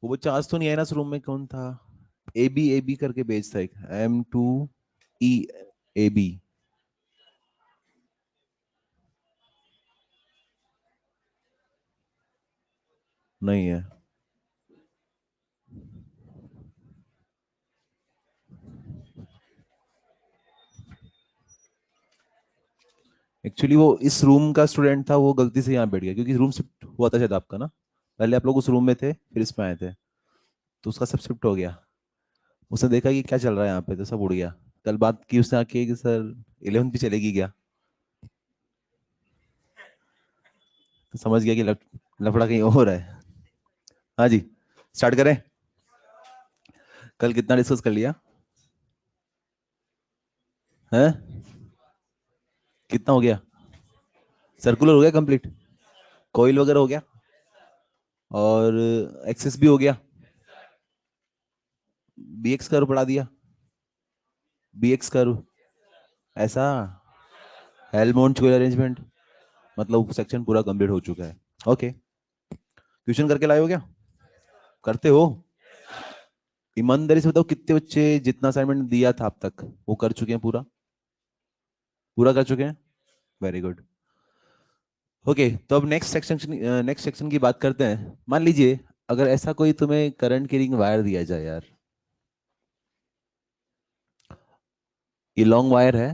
वो बच्चा आज तो नहीं आया ना, उस रूम में कौन था? ए बी करके पेज था एक, M2E AB। नहीं है एक्चुअली, वो इस रूम का स्टूडेंट था, वो गलती से यहाँ बैठ गया क्योंकि रूम शिफ्ट हुआ था शायद आपका ना। पहले आप लोग उस रूम में थे, फिर इसमें आए थे, तो उसका सब शिफ्ट हो गया। उसने देखा कि क्या चल रहा है यहाँ पे, तो सब उड़ गया। कल बात की उसने आके कि सर 11th भी चलेगी क्या, तो समझ गया कि लफड़ा कहीं और है। हाँ जी, स्टार्ट करें। कल कितना डिस्कस कर लिया है? कितना हो गया? सर्कुलर हो गया कंप्लीट, कोयल वगैरह हो गया, और एक्सेस भी हो गया, BX कर्व पढ़ा दिया, BX कर्व ऐसा, हेल्महोल्ट्ज कोएल अरेंजमेंट, मतलब सेक्शन पूरा कंप्लीट हो चुका है। ओके, ट्यूशन करके लाए हो क्या? करते हो? ईमानदारी से बताओ कितने बच्चे जितना असाइनमेंट दिया था अब तक वो कर चुके हैं पूरा? पूरा कर चुके हैं, वेरी गुड। ओके, तो अब नेक्स्ट सेक्शन की बात करते हैं। मान लीजिए अगर ऐसा कोई तुम्हें करंट कैरिंग वायर दिया जाए यार, ये लॉन्ग वायर है,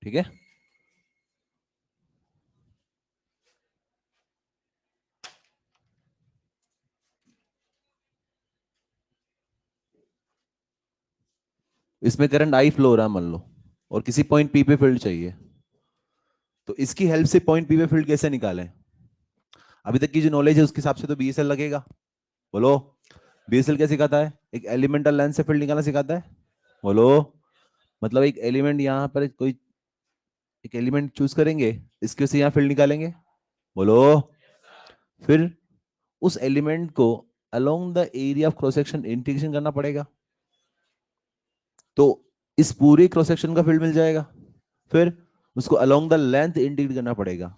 ठीक है? इसमें करंट आई फ्लो हो रहा है मान लो, और किसी पॉइंट पी पे फील्ड चाहिए, तो इसकी हेल्प से पॉइंट पी पे फील्ड कैसे निकालें? अभी तक की जो नॉलेज है उसके हिसाब से तो BSL लगेगा। बोलो, BSL क्या सिखाता है? एक एलिमेंटल लेंथ से फील्ड निकालना सिखाता है। बोलो, मतलब एक एलिमेंट यहाँ पर कोई एक एलिमेंट चूज करेंगे, इसके से यहाँ फील्ड निकालेंगे। बोलो, फिर उस एलिमेंट को along the area of cross section integration करना पड़ेगा, तो इस पूरे क्रॉस सेक्शन का फील्ड मिल जाएगा। फिर उसको अलोंग द लेंथ इंटीग्रेट करना पड़ेगा,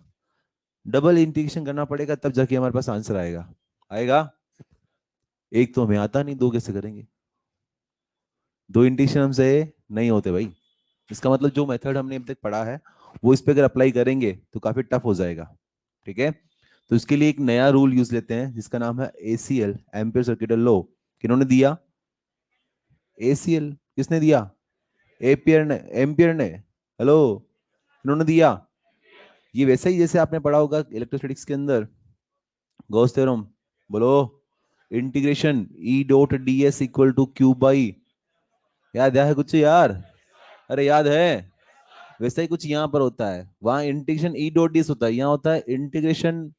डबल इंटीग्रेशन करना पड़ेगा, तब जाके हमारे पास आंसर आएगा। आएगा? एक तो हमें आता नहीं, दो कैसे करेंगे? दो इंटीग्रेशन हमसे नहीं होते भाई। इसका मतलब जो मेथड हमने अब तक पढ़ा है वो इस पे अगर अप्लाई करेंगे तो काफी टफ हो जाएगा। ठीक है, तो इसके लिए एक नया रूल यूज लेते हैं जिसका नाम है ACL, एम्पियर सर्किटल लॉ। किन्होंने दिया? ACL किसने दिया? एपियर ने, एम्पियर ने। हेलो, इन्होंने दिया। ये वैसे ही जैसे आपने पढ़ा होगा इलेक्ट्रोस्टैटिक्स के अंदर गॉस थ्योरम। बोलो, integration E.ds equal to q by, याद है कुछ यार? अरे याद है? वैसा ही कुछ यहाँ पर होता है, वहां इंटीग्रेशन E.ds होता है, यहाँ होता है integration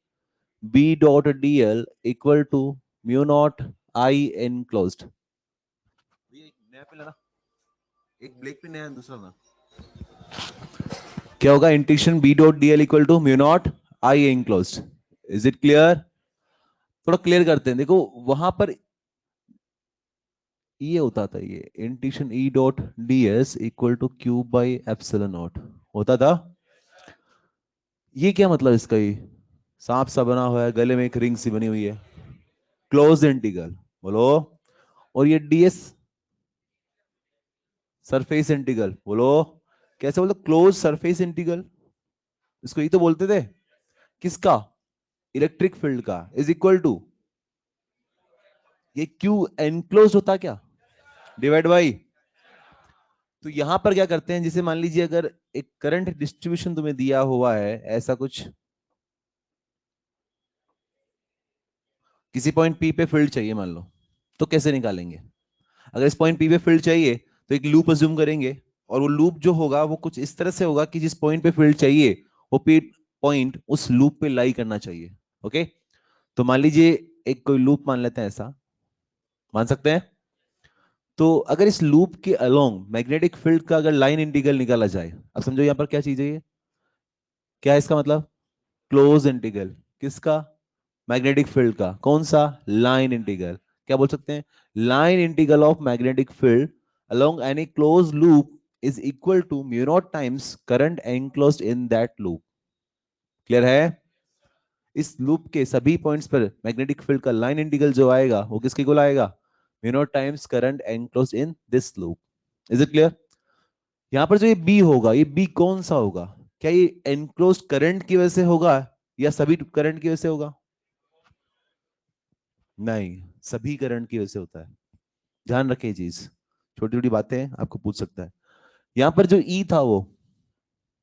B.dl equal to mu naught I enclosed. एक नया पे लेना, एक ब्लैक पे नया दूसरा ना, क्या होगा? Integration B.dl equal to mu naught I enclosed. Is it clear? थोड़ा क्लियर करते हैं, देखो वहां पर ये होता था, ये integration E.ds equal to q by epsilon naught होता था। ये क्या मतलब इसका? ये सांप सा बना हुआ है, गले में एक रिंग सी बनी हुई है, क्लोज इंटीग्रल। बोलो, और ये DS सरफेस इंटीग्रल। बोलो, कैसे बोलते? क्लोज सरफेस इंटीग्रल, इसको ही तो बोलते थे। किसका? इलेक्ट्रिक फील्ड का, इज इक्वल टू ये क्यू एनक्लोज होता क्या, डिवाइड बाई। तो यहां पर क्या करते हैं, जैसे मान लीजिए अगर एक करंट डिस्ट्रीब्यूशन तुम्हें दिया हुआ है ऐसा कुछ, किसी पॉइंट P पे फील्ड चाहिए मान लो, तो कैसे निकालेंगे? अगर इस पॉइंट P पे फील्ड चाहिए तो एक लूप अज्यूम करेंगे, और वो लूप जो होगा वो कुछ इस तरह से होगा कि जिस पॉइंट पे फील्ड चाहिए वो पॉइंट उस लूप पे लाई करना चाहिए। ओके, तो मान लीजिए एक कोई लूप मान लेते हैं, ऐसा मान सकते हैं। तो अगर इस लूप के अलोंग मैग्नेटिक फील्ड का अगर लाइन इंटीग्रल निकाला जाए, अब समझो यहाँ पर क्या चीज है ये, क्या है इसका मतलब? Close integral. किसका? मैग्नेटिक फील्ड का। कौन सा? Line integral. क्या बोल सकते हैं? Line integral of magnetic field along any closed loop is equal to mu naught times current enclosed in that loop। Clear है? इस लूप के सभी पॉइंट्स पर मैग्नेटिक फील्ड का लाइन इंटीग्रल जो आएगा वो किसके इक्वल आएगा, mu naught times current enclosed in this loop. Is it clear? यहां पर जो ये बी होगा, ये बी कौन सा होगा? क्या ये एनक्लोज्ड करंट की वजह से होगा या सभी करंट की वजह से होगा? नहीं, सभी करंट की वजह से होता है। ध्यान रखें चीज, छोटी छोटी बातें आपको पूछ सकता है। यहां पर जो ई था वो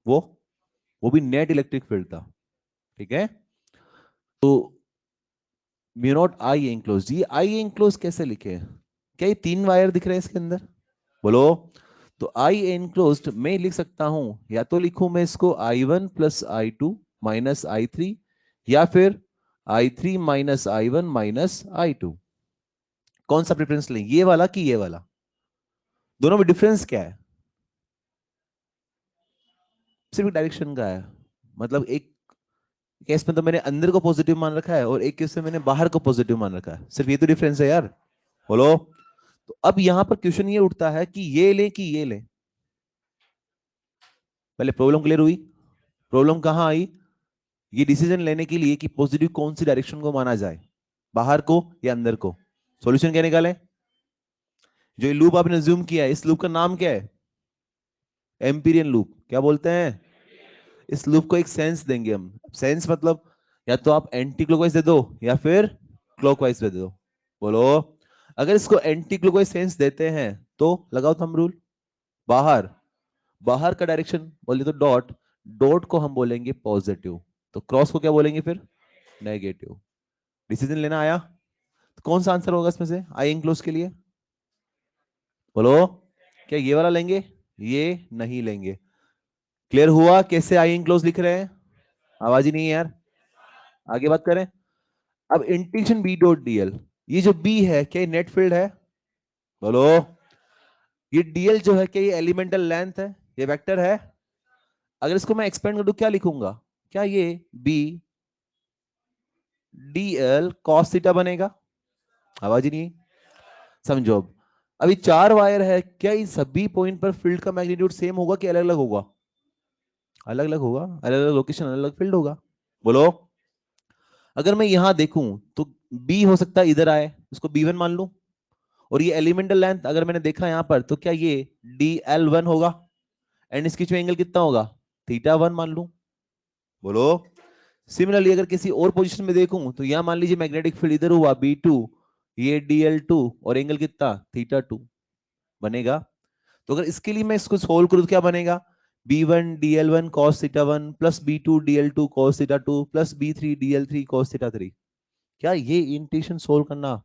वो भी नेट इलेक्ट्रिक फील्ड था, ठीक है? तो म्यू नॉट आई एनक्लोज, ये आई एनक्लोज कैसे लिखे? क्या ये 3 वायर दिख रहे हैं इसके अंदर? बोलो। तो आई एनक्लोज्ड मैं लिख सकता हूं, या तो लिखूं मैं इसको I1 plus I2 minus I3, या फिर I3 minus I1 minus I2। कौन सा प्रेफरेंस लें, ये वाला कि ये वाला? दोनों में डिफरेंस क्या है? सिर्फ डायरेक्शन का है। मतलब एक केस में तो मैंने अंदर को पॉजिटिव मान रखा है और एक केस में मैंने बाहर को पॉजिटिव मान रखा है, सिर्फ ये तो डिफरेंस है यार। बोलो। तो अब यहां पर क्वेश्चन ये उठता है कि ये लें कि ये लें। पहले प्रॉब्लम क्लियर हुई? प्रॉब्लम कहां आई? ये डिसीजन लेने के लिए कि पॉजिटिव कौन सी डायरेक्शन को माना जाए, बाहर को या अंदर को। सॉल्यूशन क्या निकाले? जो लूप आपने ज्यूम किया है, इस लूप का नाम क्या है? Amperian loop. क्या बोलते हैं? इस लूप को एक सेंस देंगे हम। सेंस मतलब या तो आप एंटी क्लॉकवाइज दे दो या फिर क्लॉकवाइज दे दो। बोलो। अगर इसको एंटी क्लॉकवाइज सेंस देते हैं तो लगाओ थंब रूल। बाहर, बाहर का डायरेक्शन बोले तो डॉट, डॉट को हम बोलेंगे पॉजिटिव, तो क्रॉस को क्या बोलेंगे फिर? नेगेटिव। डिसीजन लेना आया? तो कौन सा आंसर होगा इसमें से आई एनक्लोज के लिए? बोलो। क्या ये वाला लेंगे? ये नहीं लेंगे। क्लियर हुआ कैसे आई एनक्लोज लिख रहे हैं? आवाज ही नहीं है यार। आगे बात करें। अब इंटीग्रेशन बी डॉट डीएल, ये जो बी है क्या ये नेट फील्ड है? बोलो। ये डीएल जो है क्या ये एलिमेंटल लेंथ है, ये वेक्टर है? अगर इसको मैं एक्सपेंड कर दूं क्या लिखूंगा? क्या ये बी डीएल कॉस थीटा बनेगा? आवाज ही नहीं। समझो अब। अभी 4 वायर है, क्या इन सभी पॉइंट पर फील्ड का मैग्नीट्यूड सेम होगा कि अलग अलग होगा? अलग अलग होगा, अलग अलग लोकेशन अलग अलग फील्ड होगा। बोलो। अगर मैं यहां देखूं तो बी हो सकता है इधर आए, इसको B1 मान लूं। और ये एलिमेंटल लेंथ अगर मैंने देखा यहां पर तो क्या ये DL1 होगा? एंड इसकी जो एंगल कितना होगा? θ1 मान लूं। बोलो। सिमिलरली अगर किसी और पोजीशन में देखूं तो यहां मान लीजिए मैग्नेटिक फील्ड इधर हुआ B2, ये DL2 और एंगल कितना? θ2 बनेगा। तो अगर इसके लिए मैं इसको सोल्व करूं तो क्या बनेगा? B1 DL1 cos θ1 plus B2 DL2 cos θ2 plus B3 DL3 cos θ3। क्या ये इंटीग्रेशन सोल्व करना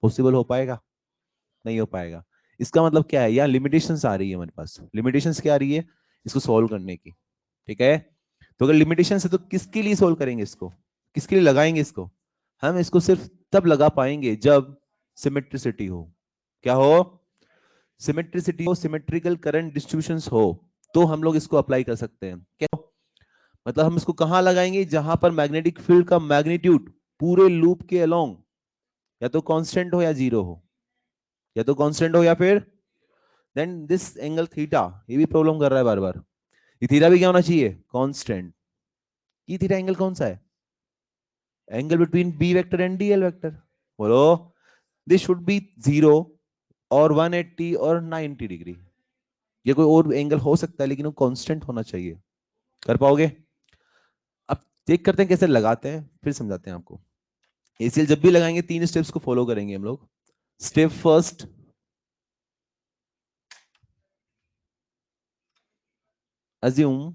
पॉसिबल हो पाएगा? नहीं हो पाएगा। इसका मतलब क्या है, यहाँ लिमिटेशंस आ रही है हमारे पास। लिमिटेशंस क्या आ रही है इसको सोल्व करने की? ठीक है। तो अगर लिमिटेशंस है तो किसके लिए सोल्व करेंगे इसको, किसके लिए लगाएंगे इसको? हम इसको सिर्फ तब लगा पाएंगे जब सिमेट्रिसिटी हो। क्या हो? सिमेट्रिसिटी हो, सिमेट्रिकल करंट डिस्ट्रीब्यूशंस हो, तो हम लोग इसको अप्लाई कर सकते हैं। क्या मतलब हम इसको कहां लगाएंगे? जहां पर मैग्नेटिक फील्ड का मैग्नीट्यूड पूरे लूप के अलोंग या तो कांस्टेंट हो या जीरो हो, या तो कांस्टेंट हो या फिर देन दिस एंगल थीटा, ये भी प्रॉब्लम कर रहा है बार बार। ये थीटा भी क्या होना चाहिए? कांस्टेंट। ये थीटा एंगल कौन सा है? Angle between B vector and DL vector. बोलो। दिस शुड बी 0 और 180 और 90 डिग्री। ये कोई और एंगल हो सकता है लेकिन वो कांस्टेंट होना चाहिए। कर पाओगे? अब चेक करते हैं कैसे लगाते हैं, फिर समझाते हैं आपको। एसीएल जब भी लगाएंगे 3 स्टेप्स को फॉलो करेंगे हम लोग। Step first, assume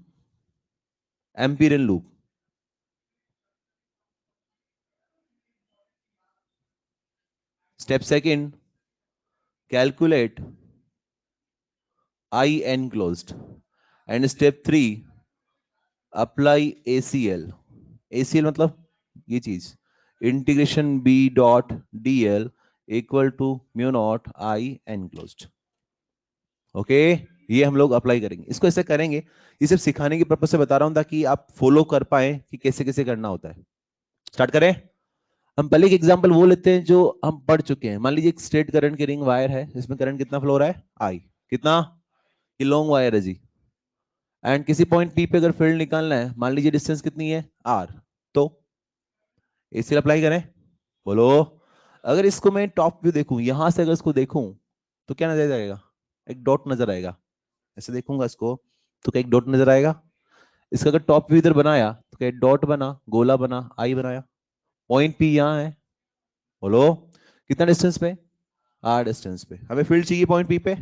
Amperian loop. Step second, calculate I enclosed. And step 3, apply ACL। ACL मतलब ये चीज, integration B dot DL equal to mu naught I enclosed। Okay, ये हम लोग अप्लाई करेंगे। इसको ऐसे करेंगे, ये सिर्फ सिखाने की पर्पज से बता रहा हूं ताकि आप फॉलो कर पाए कि कैसे कैसे करना होता है। स्टार्ट करें। हम पहले एक एग्जांपल वो लेते हैं जो हम पढ़ चुके हैं। मान लीजिए एक स्ट्रेट करंट की रिंग वायर है, इसमें करंट कितना फ्लो हो रहा है? I। कितना? ये लॉन्ग वायर है जी। एंड किसी पॉइंट पी पे अगर फील्ड निकालना है, मान लीजिए डिस्टेंस कितनी है? R। तो एसीएल अप्लाई करें, बोलो। अगर इसको मैं टॉप व्यू देखूं, यहां से अगर इसको देखूं तो क्या नजर आएगा? एक डॉट नजर आएगा। ऐसे देखूंगा इसको तो क्या एक डॉट नजर आएगा? इसका अगर टॉप व्यू इधर बनाया तो क्या डॉट बना, गोला बना, आई बनाया। पॉइंट पी यहाँ है, बोलो कितना डिस्टेंस पे? आर डिस्टेंस पे। हमें फील्ड चाहिए पॉइंट पी पे।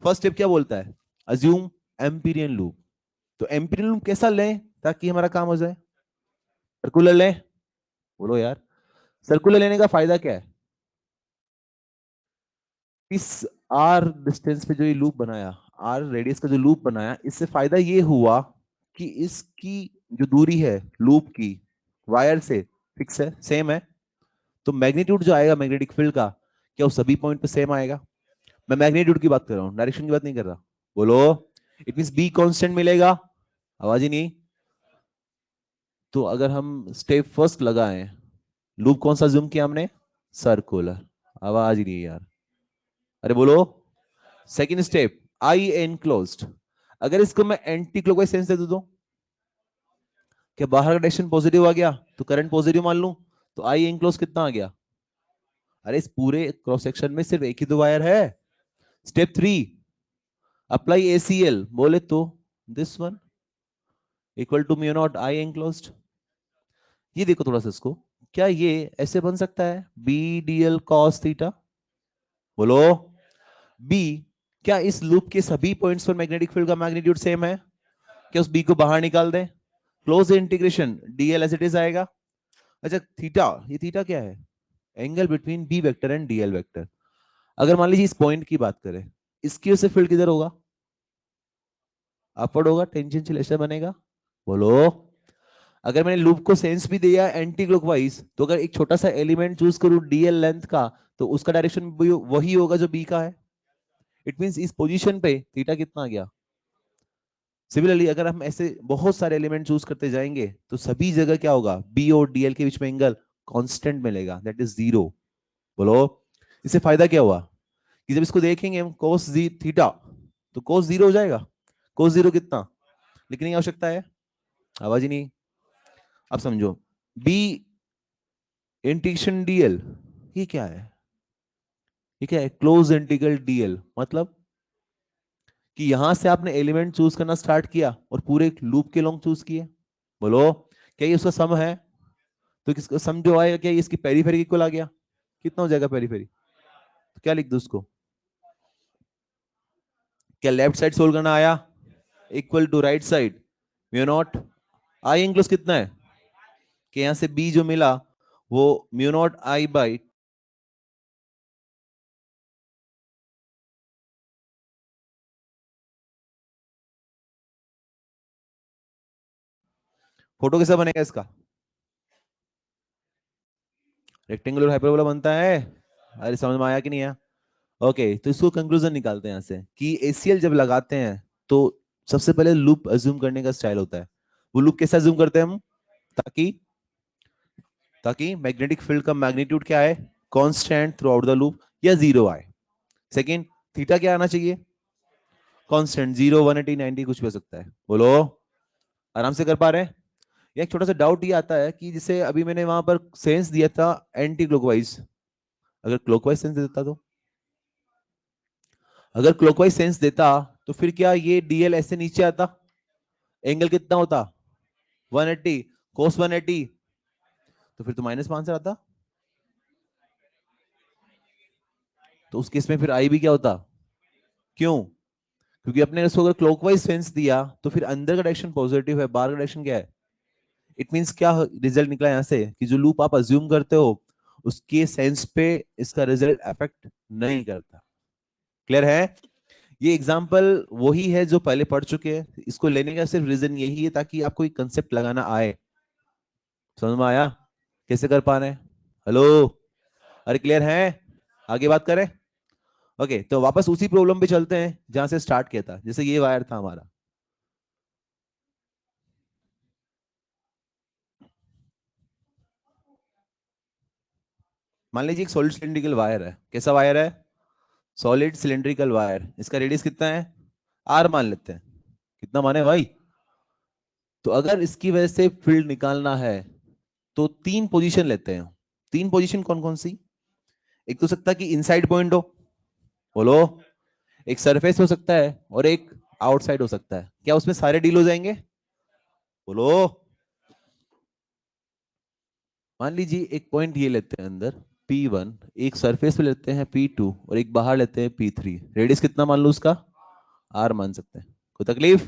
फर्स्ट स्टेप क्या बोलता है? Assume Amperian loop. तो एम्पीरियन लूप कैसा लें ताकि हमारा काम हो जाए? सर्कुलर लें, बोलो यार। सर्कुलर लेने का फायदा क्या है? इस आर डिस्टेंस पे जो ये लूप बनाया, आर रेडियस का जो लूप बनाया, इससे फायदा ये हुआ कि इसकी जो दूरी है लूप की वायर से फिक्स है, सेम है। तो मैग्नीट्यूड जो आएगा मैग्नेटिक फील्ड का, क्या वो सभी पॉइंट पे सेम आएगा? मैं मैग्नीट्यूड की बात कर रहा हूँ, डायरेक्शन की बात नहीं कर रहा। बोलो। इट मींस बी कांस्टेंट मिलेगा। आवाज ही नहीं। तो अगर हम स्टेप फर्स्ट लगाएं, लूप कौन सा जूम किया हमने? सर्कुलर। आवाज ही नहीं यार। अरे बोलो। सेकंड स्टेप, आई एनक्लोज्ड। अगर इसको मैं एंटी क्लॉकवाइज सेंस दे दूं तो क्या बाहर का डायरेक्शन पॉजिटिव आ गया तो करंट पॉजिटिव मान लूं, तो आई एनक्लोज कितना आ गया? अरे इस पूरे क्रॉस सेक्शन में सिर्फ एक ही तो वायर है। Step three, apply ACL. बोले तो this one equal to mu naught I enclosed. ये देखो थोड़ा सा इसको, क्या ये ऐसे बन सकता है? B d l cos theta. बोलो। बी, क्या इस लूप के सभी पॉइंट्स पर मैग्नेटिक फील्ड का मैग्नीट्यूड सेम है? क्या उस बी को बाहर निकाल दें? Close integration DL as it is आएगा। अच्छा थीटा, ये थीटा क्या है? Angle between B vector and DL vector. अगर मान लीजिए इस पॉइंट की बात करें, इसकी वजह से फील्ड किधर होगा? अपवर्ड होगा, टेंजेंशियल ऐसे बनेगा। बोलो। अगर मैंने लूप को सेंस भी दिया एंटी क्लॉकवाइज, तो अगर एक छोटा सा एलिमेंट चूज करूं डीएल लेंथ का, तो उसका डायरेक्शन वही होगा जो बी का है। इट मींस इस पोजीशन पे थीटा कितना आ गया? सिमिलरली अगर हम ऐसे बहुत सारे एलिमेंट चूज करते जाएंगे तो सभी जगह क्या होगा? बी और डीएल के बीच में एंगल कांस्टेंट मिलेगा, दैट इज जीरो। बोलो। इससे फायदा क्या हुआ कि जब इसको देखेंगे हम कोस जी थीटा, तो कोस जीरो हो जाएगा। कोस जीरो कितना लिखने की आवश्यकता है? आवाज ही नहीं। अब समझो, बी इंटीग्रेशन डीएल, ये क्या है? ये क्या है? Close integral DL. मतलब कि यहां से आपने एलिमेंट चूज करना स्टार्ट किया और पूरे लूप के लॉन्ग चूज किए। बोलो। क्या ये उसका सम है? तो किसका सम जो आएगा, क्या ये इसकी पेरीफेरी इक्वल आ गया? कितना हो जाएगा पेरीफेरी? तो क्या लिख दो उसको? क्या लेफ्ट साइड सोल्व करना आया? Equal to right side mu naught I enclosed कितना है? कि यहां से बी जो मिला वो mu naught I by. Photo कैसा बनेगा इसका? रेक्टेंगुलर हाइपरबोला बनता है। अरे समझ में आया कि नहीं आया? ओके, तो इसको कंक्लूजन निकालते हैं यहाँ से कि एसीएल जब लगाते हैं तो सबसे पहले लूप अज्यूम करने का स्टाइल होता है। वो लूप कैसे अज्यूम करते हैं हम? ताकि ताकि मैग्नेटिक फील्ड का मैग्नीट्यूड क्या है? Constant through out the loop, या जीरो आए। सेकंड, थीटा क्या आना चाहिए? कांस्टेंट, 0 180 90 कुछ भी हो सकता है। बोलो। आराम से कर पा रहे हैं? एक छोटा सा डाउट ये आता है कि जैसे अभी मैंने वहां पर सेंस दिया था एंटी क्लॉकवाइज, अगर क्लॉकवाइज सेंस देता तो, अगर क्लॉकवाइज सेंस देता तो फिर क्या ये डीएल ऐसे नीचे आता? एंगल कितना होता? 180 कोस 180। तो फिर तो -5 आता। तो उस केस में फिर आई भी क्या होता? क्यों? क्योंकि अपने इसको अगर क्लॉकवाइज सेंस दिया तो फिर अंदर का डायरेक्शन पॉजिटिव है, बाहर का डायरेक्शन क्या है? इट मींस क्या रिजल्ट निकला यहां से कि जो लूप आप अज्यूम करते हो उसके सेंस पे इसका रिजल्ट अफेक्ट नहीं करता। क्लियर है? ये एग्जाम्पल वही है जो पहले पढ़ चुके हैं। इसको लेने का सिर्फ रीजन यही है ताकि आपको एक कंसेप्ट लगाना आए। समझ में आया कैसे कर पा रहे हैं? हेलो। अरे क्लियर है? आगे बात करें। ओके, तो वापस उसी प्रॉब्लम पे चलते हैं जहां से स्टार्ट किया था। जैसे ये वायर था हमारा, मान लीजिए एक सॉलिड सिलिंड्रिकल वायर है। कैसा वायर है? Solid cylindrical wire. इसका रेडियस कितना है? आर मान लेते हैं। कितना माने भाई? तो अगर इसकी वजह से फील्ड निकालना है तो तीन पोजीशन लेते हैं। तीन पोजीशन कौन कौन सी? एक तो सकता है कि इनसाइड पॉइंट हो, बोलो, एक सरफेस हो सकता है, और एक आउटसाइड हो सकता है। क्या उसमें सारे डील हो जाएंगे? बोलो। मान लीजिए एक पॉइंट ये लेते हैं अंदर P1, एक सरफेस पे लेते हैं P2, और एक बाहर लेते हैं P3। रेडियस कितना मान लो उसका? R मान सकते हैं। कोई तकलीफ?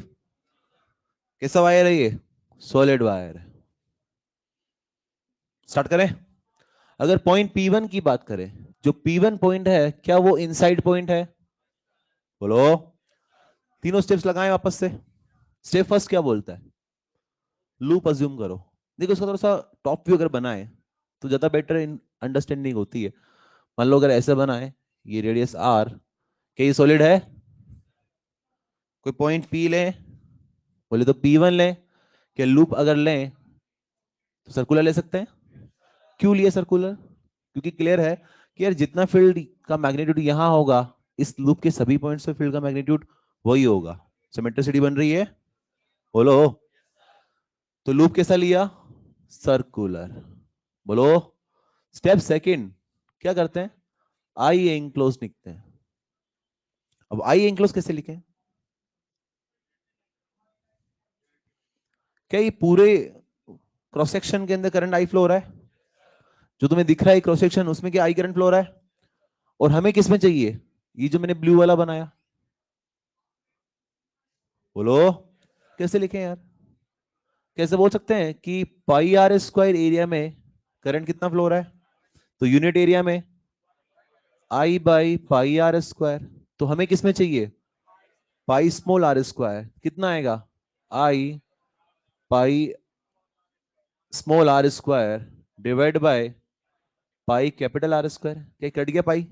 कैसा वायर है ये? सॉलिड वायर है। स्टार्ट करें। अगर पॉइंट P1 की बात करें, जो P1 पॉइंट है, क्या वो इनसाइड पॉइंट है? बोलो। तीनों स्टेप्स लगाएं वापस से। स्टेप फर्स्ट क्या बोलता है? लूप अज्यूम करो। देखो इसका थोड़ा सा टॉप व्यू अगर बनाए तो ज्यादा बेटर अंडरस्टैंडिंग होती है। मान लो अगर ऐसे बनाए, ये रेडियस R, क्या ये सॉलिड है? कोई पॉइंट P लें, बोले तो P1 लें। क्या लूप अगर लें तो सर्कुलर ले सकते हैं? क्यों लिए सर्कुलर? क्योंकि क्लियर है कि यार जितना फील्ड का मैग्नीट्यूड यहां होगा, इस लूप के सभी पॉइंट्स पे फील्ड का मैग्नीट्यूड वही होगा। सिमेट्रिसिटी बन रही है, बोलो। तो लूप कैसा लिया? सर्कुलर, बोलो। स्टेप सेकंड क्या करते हैं? आई एंक्लोज लिखते हैं। अब आई एंक्लोज कैसे लिखें? क्या ये पूरे क्रॉस सेक्शन के अंदर करंट आई फ्लो हो रहा है? जो तुम्हें दिख रहा है क्रॉस सेक्शन, उसमें क्या आई करंट फ्लो हो रहा है? और हमें किसमें चाहिए? ये जो मैंने ब्लू वाला बनाया, बोलो। कैसे लिखें यार? कैसे बोल सकते हैं कि पाई आर स्क्वायर एरिया में करंट कितना फ्लो हो रहा है? तो यूनिट एरिया में I by pi R square. तो हमें किसमें चाहिए? Pi small R square. कितना आएगा? I pi small R square divide by pi capital R square. क्या कट गया पाई?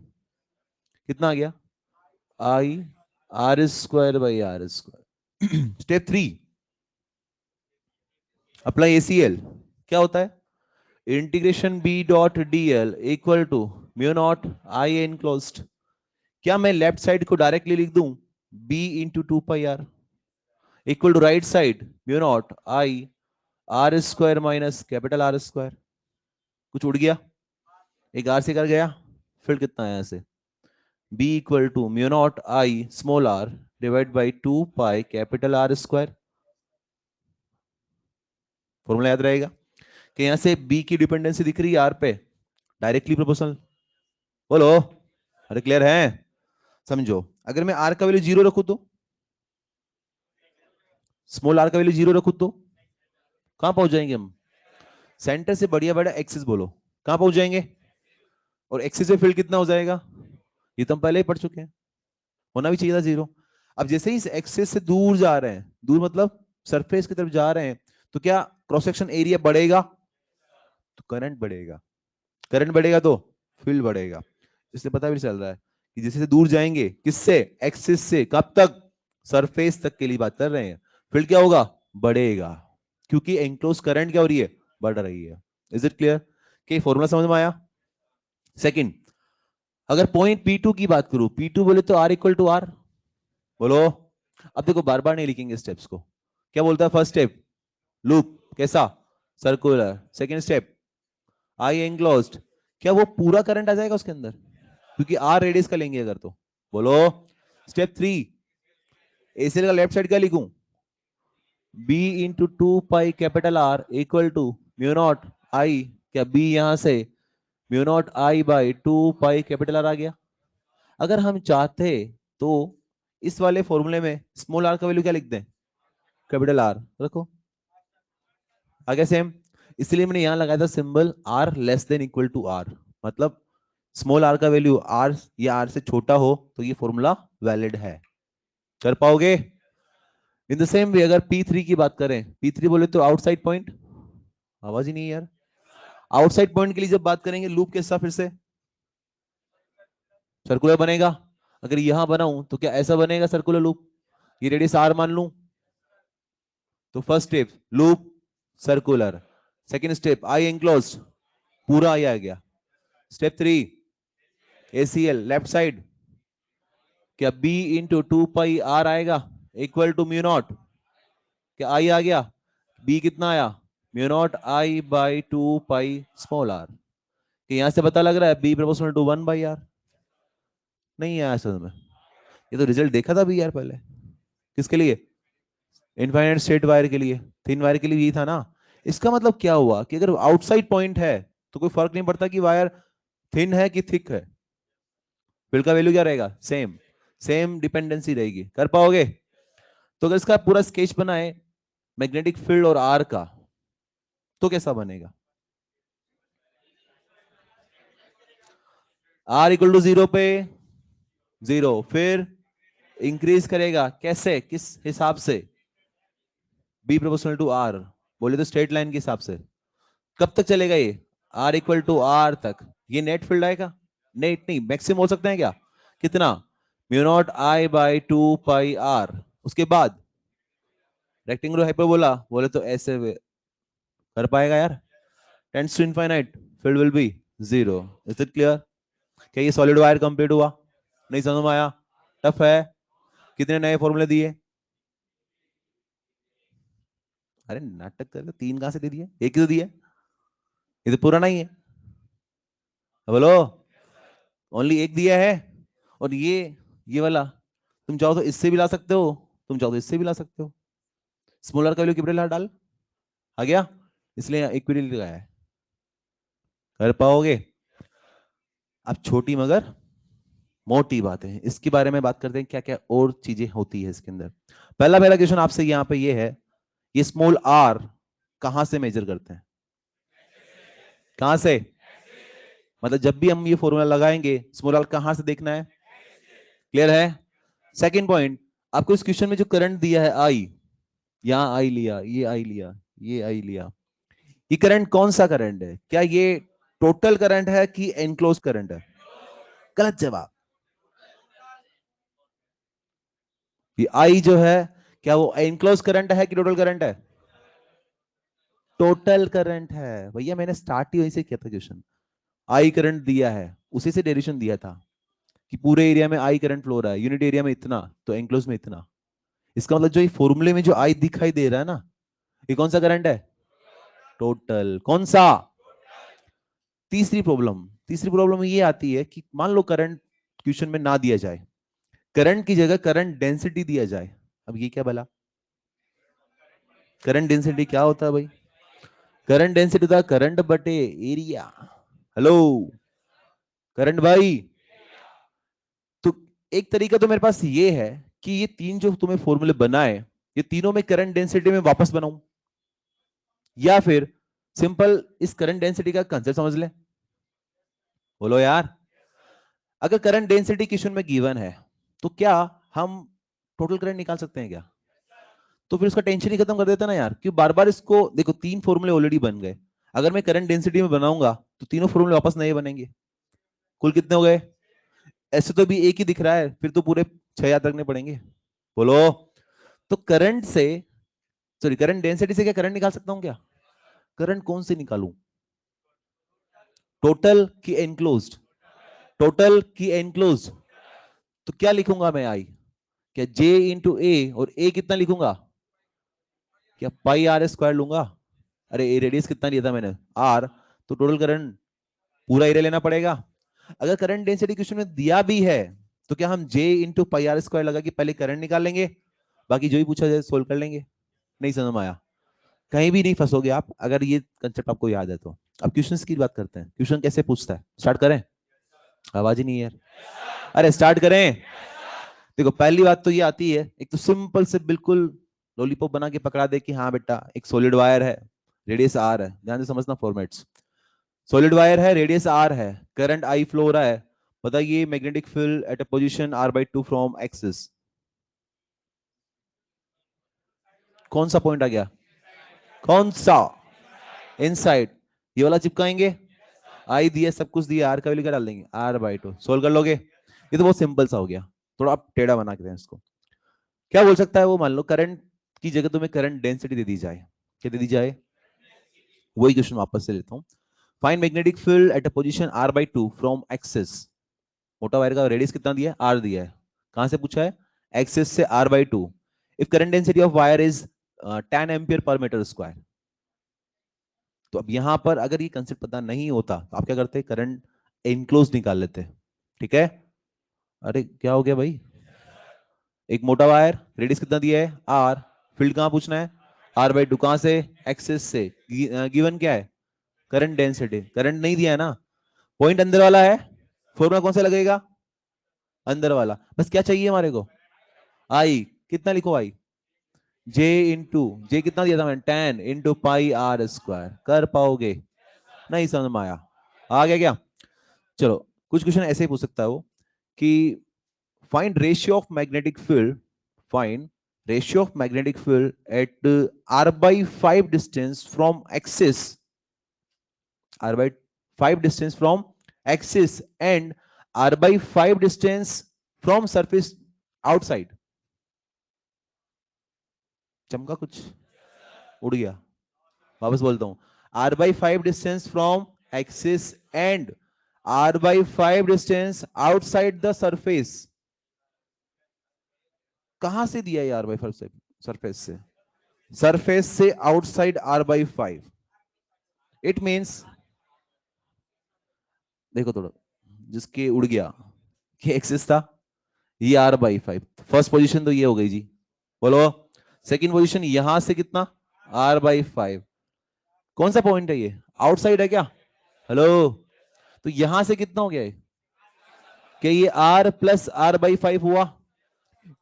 कितना आ गया? I are square by R square. Step three, apply ACL. क्या होता है? Integration B dot D l equal to mu naught I enclosed. क्या मैं लेफ्ट साइड को डायरेक्टली लिख दूं? B into two pi r equal to right side mu naught I are square minus capital R square. कुछ उड़ गया? एक are से कर गया, फिर कितना आया ऐसे? B equal to mu naught I small are divide by two pi capital R square. Formula याद रहेगा कि यहां से बी की डिपेंडेंसी दिख रही है आर पे, डायरेक्टली प्रोपोर्शनल। बोलो। अरे क्लियर है? समझो, अगर मैं आर का वैल्यू जीरो रखूं तो, स्मॉल आर का वैल्यू जीरो रखूं तो कहां पहुंच जाएंगे हम? सेंटर से बढ़िया बड़ा एक्सिस, बोलो कहां पहुंच जाएंगे? और एक्सिस में फील्ड कितना हो जाएगा? ये तो हम पहले ही पढ़ चुके हैं, होना भी चाहिए था जीरो। अब जैसे ही इस एक्सिस से दूर जा रहे हैं, दूर मतलब सरफेस की तरफ जा रहे हैं, तो क्या क्रॉस सेक्शन एरिया बढ़ेगा? तो करंट बढ़ेगा। करंट बढ़ेगा तो फील्ड बढ़ेगा। इसलिए पता भी चल रहा है कि जैसे से दूर जाएंगे, किससे? एक्सिस से। कब तक? सरफेस तक के लिए बात कर रहे हैं। फील्ड क्या होगा? बढ़ेगा, क्योंकि एंक्लोज करंट क्या हो रही है? बढ़ रही है। Is it clear? कि फॉर्मूला समझ में आया? सेकंड, अगर पॉइंट P2 की बात करूं, P2 बोले तो R इक्वल टू आर, बोलो। अब देखो बार बार नहीं लिखेंगे स्टेप्स को। क्या बोलता है फर्स्ट स्टेप? लूप कैसा? Circular. Second step I enclosed. क्या वो पूरा करंट आ जाएगा उसके अंदर? क्योंकि आर रेडियस का लेंगे अगर तो, बोलो। स्टेप थ्री, एसीएल का लेफ्ट साइड क्या लिखूं? B into two pi capital R equal to mu naught I. क्या बी यहां से mu naught I by two pi capital R आ गया? अगर हम चाहते तो इस वाले फॉर्मूले में स्मॉल आर का वैल्यू क्या लिख दें? कैपिटल आर रखो। आ गया सेम। इसलिए मैंने यहां लगाया था symbol r less than equal to r. मतलब स्मॉल आर का वैल्यू आर या आर से छोटा हो तो ये फॉर्मूला वैलिड है। कर पाओगे? इन द सेम वे अगर P3 की बात करें, P3 बोले तो आउटसाइड पॉइंट। आवाज ही नहीं है यार। आउटसाइड पॉइंट के लिए जब बात करेंगे, लूप कैसा फिर से? सर्कुलर बनेगा। अगर यहां बनाऊं तो क्या ऐसा बनेगा सर्कुलर लूप? ये रेडियस आर मान लूं, तो first step loop circular. Second step I enclose, पूरा आई आ गया। Step three ACL left side. क्या B into two pi R आएगा इक्वल टू म्यू नॉट? क्या आई आ गया? बी कितना आया? Mu naught I by 2 pi small R. यहां से पता लग रहा है B proportional to 1 by R. नहीं है असल में, ये तो रिजल्ट देखा था भी यार पहले। किसके लिए? इनफाइनाइट स्ट्रेट वायर के लिए, थिन वायर के लिए यही था ना। इसका मतलब क्या हुआ कि अगर आउटसाइड पॉइंट है तो कोई फर्क नहीं पड़ता कि वायर थिन है कि थिक है, फील्ड का वैल्यू क्या रहेगा? सेम। सेम डिपेंडेंसी रहेगी। कर पाओगे? तो अगर इसका पूरा स्केच बनाए मैग्नेटिक फील्ड और आर का, तो कैसा बनेगा? आर इक्वल टू 0 पे 0, फिर इंक्रीज करेगा कैसे, किस हिसाब से? बी प्रोपोर्शनल टू आर, बोले तो स्ट्रेट लाइन के हिसाब से। कब तक चलेगा ये? आर इक्वल टू आर तक। ये नेट फील्ड आएगा? नेट नहीं, मैक्सिमम हो सकते हैं क्या? कितना? Mu naught I by 2 pi r. उसके बाद रेक्टेंगुलर हाइपरबोला, बोले तो ऐसे कर पाएगा यार? Tends to infinite, field will be 0। Is it clear? क्या ये सॉलिड वायर कंप्लीट हुआ? नहीं समझ में आया? टफ है? कितने नए फॉर्मूले दिए? अरे नाटक कर, 3 कहां से दे दिए? एक ही तो दिया, ये तो पुराना ही है। बोलो। ओनली एक दिया है। और ये वाला तुम चाहो तो इससे भी ला सकते हो, तुम चाहो तो इससे भी ला सकते हो। स्मॉलर का वैल्यू कितना डाल आ गया, इसलिए इक्विटी लगाया है। कर पाओगे? अब छोटी मगर मोटी बातें हैं, इसके बारे में बात करते हैं, क्या क्या और चीजें होती है इसके अंदर। पहला पहला क्वेश्चन आपसे यहाँ पे ये है, ये स्मॉल आर कहां से मेजर करते हैं? कहां से? मतलब जब भी हम ये फॉर्मूला लगाएंगे, स्मॉल आर कहां से देखना है? क्लियर है? सेकंड पॉइंट, आपको इस क्वेश्चन में जो करंट दिया है आई, यहां आई लिया, ये आई लिया, ये आई लिया, ये करंट कौन सा करंट है? क्या ये टोटल करंट है कि एनक्लोज करंट है? गलत जवाब। ये आई जो है, क्या वो एनक्लोज करंट है कि टोटल करंट है? टोटल करंट है भैया, मैंने स्टार्ट ही वहीं से किया था क्वेश्चन। आई करंट दिया है, उसी से डेरिवेशन दिया था कि पूरे एरिया में आई करंट फ्लो रहा है, यूनिट एरिया में इतना, तो एनक्लोज में इतना। इसका मतलब जो ये फॉर्मूले में जो आई दिखाई दे रहा है ना, ये कौन सा करंट है? टोटल। कौन सा? तीसरी प्रॉब्लम ये आती है कि मान लो करंट क्वेश्चन में ना दिया जाए, करंट की जगह करंट डेंसिटी दिया जाए। अब ये क्या भला? करंट डेंसिटी क्या होता है भाई? करंट डेंसिटी होता है करंट बटे एरिया। हेलो करंट भाई। तो एक तरीका तो मेरे पास ये है कि ये तीन जो तुम्हें फॉर्मूले बनाए, ये तीनों में करंट डेंसिटी में वापस बनाऊं, या फिर सिंपल इस करंट डेंसिटी का कंसेप्ट समझ ले। बोलो यार। अगर करंट डेंसिटी क्वेश्चन में गिवन है, तो क्या हम टोटल करंट निकाल सकते हैं क्या? तो फिर उसका टेंशन ही खत्म कर देता ना यार, क्यों बार बार इसको देखो, 3 फॉर्मूले ऑलरेडी बन गए। अगर मैं करंट डेंसिटी में बनाऊंगा तो तीनों फॉर्मूले वापस नए बनेंगे। कुल कितने हो गए? ऐसे तो भी एक ही दिख रहा है, फिर तो पूरे 6 याद रखने पड़ेंगे। बोलो। तो करंट से, सॉरी करंट डेंसिटी से क्या करंट निकाल सकता हूं क्या? करंट कौन से निकालूं? टोटल की एनक्लोज्ड? टोटल की एनक्लोज्ड। तो क्या लिखूंगा मैं आई? क्या जे इंटू ए, और ए कितना लिखूंगा? क्या पाई आर स्क्वायर लूंगा? अरे ए रेडियस कितना लिया था मैंने? आर। तो टोटल करंट पूरा एरिया लेना पड़ेगा। अगर करंट डेंसिटी क्वेश्चन में दिया भी है, तो क्या हम J into pi R square लगा कि पहले करंट निकाल लेंगे, बाकी जो भी पूछा जाए सोल्व कर लेंगे? नहीं समझ में आया? कहीं भी नहीं फंसोगे आप अगर ये कंसेप्ट आपको याद है तो। अब क्वेश्चंस की बात करते हैं, क्वेश्चन कैसे पूछता है, स्टार्ट करें? आवाज ही नहीं है यार। अरे स्टार्ट करें। देखो पहली बात तो ये आती है, एक तो सिंपल से बिल्कुल लॉलीपॉप बना के पकड़ा दे कि हाँ बेटा एक सॉलिड वायर है, रेडियस आर है, ध्यान से समझना फॉर्मेट्स। सॉलिड वायर है, रेडियस आर है, करंट आई फ्लो हो रहा है, बताइए magnetic field at a position r/2 from axis. कौन सा पॉइंट आ गया? कौन सा? इनसाइड। ये वाला चिपकाएंगे, आई दिया, सब कुछ दिया, आर का वैल्यू क्या डाल देंगे? r/2। सोल्व कर लोगे? ये तो बहुत सिंपल सा हो गया। थोड़ा आप टेढ़ा बना के दें इसको। क्या बोल सकता है वो? मान लो करंट की जगह तुम्हें करंट डेंसिटी दे दी जाए, क्या दे दी जाए? वही क्वेश्चन वापस से लेता हूं। Find magnetic field at a position r/2 from axis. मोटा वायर का रेडियस कितना दिया है? आर दिया है। कहां से पूछा है? एक्सिस से r/2। If current density of wire is 10 ampere per metre square. तो अब यहां पर अगर ये कंसेप्ट पता नहीं होता तो आप क्या करते, करंट इनक्लोज निकाल लेते। ठीक है। अरे क्या हो गया भाई, एक मोटा वायर, रेडियस कितना दिया है आर, फील्ड कहां पूछना है, आर बाई टू, कहां से, एक्सिस से, गिवन क्या है, करंट डेंसिटी, करंट नहीं दिया है ना, पॉइंट अंदर वाला है, फॉर्मूला कौन सा लगेगा, अंदर वाला, बस क्या चाहिए हमारे को, आई, कितना लिखो आई, जे इंटू, जे कितना दिया था मैंने, 10 इंटू पाई आर स्क्वायर, कर पाओगे, नहीं समझ में आया, आ गया क्या। चलो कुछ क्वेश्चन ऐसे ही पूछ सकता है वो कि find ratio of magnetic field, find ratio of magnetic field at r by 5 distance from axis, r by 5 distance from axis and r by 5 distance from surface outside। चमका कुछ, उड़ गया, वापस बोलता हूं, r by 5 distance from axis and r by 5 distance outside the surface, कहां से दिया है r by 5 से, सरफेस से, सरफेस से outside r by 5, it means, देखो थोड़ा, जिसके उड़ गया, ये एक्सिस था, ये r/5, फर्स्ट पोजीशन तो ये हो गई जी, बोलो, सेकंड पोजीशन यहां से कितना, r/5, कौन सा पॉइंट है ये, आउटसाइड है क्या, हेलो, तो यहां से कितना हो गया है, कि ये r प्लस r/5 हुआ,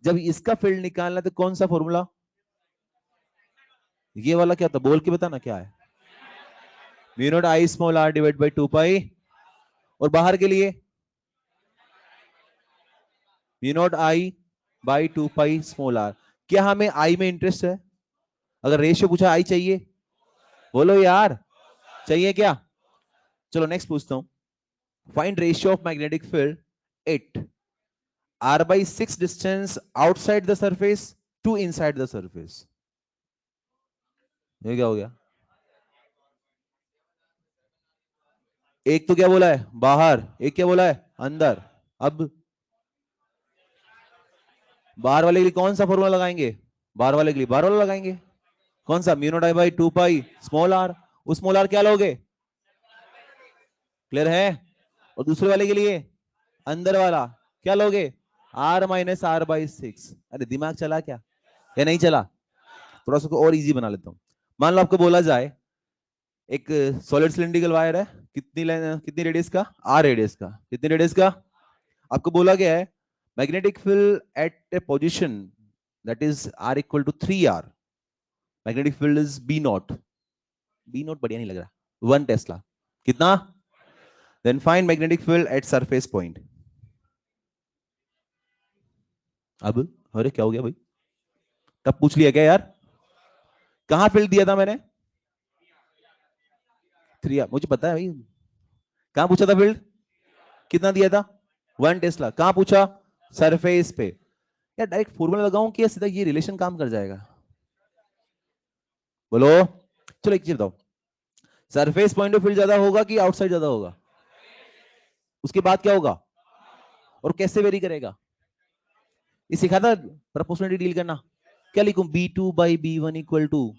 जब इसका फील्ड निकालना तो कौन सा फॉर्मूला, ये वाला क्या होता, बोल के बताना क्या है, mu naught I small r divide by 2 पाई, और बाहर के लिए mu naught I by 2 pi small r, क्या हमें आई में इंटरेस्ट है, अगर रेशियो पूछा आई चाहिए, बोलो यार, चाहिए क्या, चलो नेक्स्ट पूछता हूं, find ratio of magnetic field at r/6 distance outside the surface to inside the surface, ये क्या हो गया, एक तो क्या बोला है बाहर, एक क्या बोला है अंदर, अब बाहर वाले के लिए कौन सा फॉर्मूला लगाएंगे, बाहर वाले के लिए बाहर वाला लगाएंगे, कौन सा, mu naught I by 2 pi small r, उस स्मॉल आर क्या लोगे, क्लियर है, और दूसरे वाले के लिए अंदर वाला क्या लोगे, r - r/6, अरे दिमाग चला क्या, या नहीं चला, थोड़ा सा और इजी बना लेता हूं, मान लो आपको बोला जाए एक सॉलिड सिलिंड्रिकल वायर है, कितनी रेडियस का, आर रेडियस का, कितनी रेडियस का, आपको बोला गया है magnetic field at a position that is r equal to 3r, magnetic field is b0, b0 बढ़िया नहीं लग रहा, 1 टेस्ला, कितना, then find magnetic field at surface point, अब अरे क्या हो गया भाई, तब पूछ लिया क्या यार, कहां फील्ड दिया था मैंने, 3r, मुझे पता है भाई, कहां पूछा था फील्ड, कितना दिया था, 1 टेस्ला, कहां पूछा, सरफेस पे, यार डायरेक्ट फॉर्मूला लगाऊं कि सीधा ये रिलेशन काम कर जाएगा, बोलो, चलो एक चीज बताओ, सरफेस पॉइंट ऑफ फील्ड ज्यादा होगा कि आउटसाइड ज्यादा होगा, उसके बाद क्या होगा, और कैसे वेरी करेगा, ये सीखा था प्रोपोर्शनलिटी डील करना, क्या लिखूं, b2/b1 इक्वल टू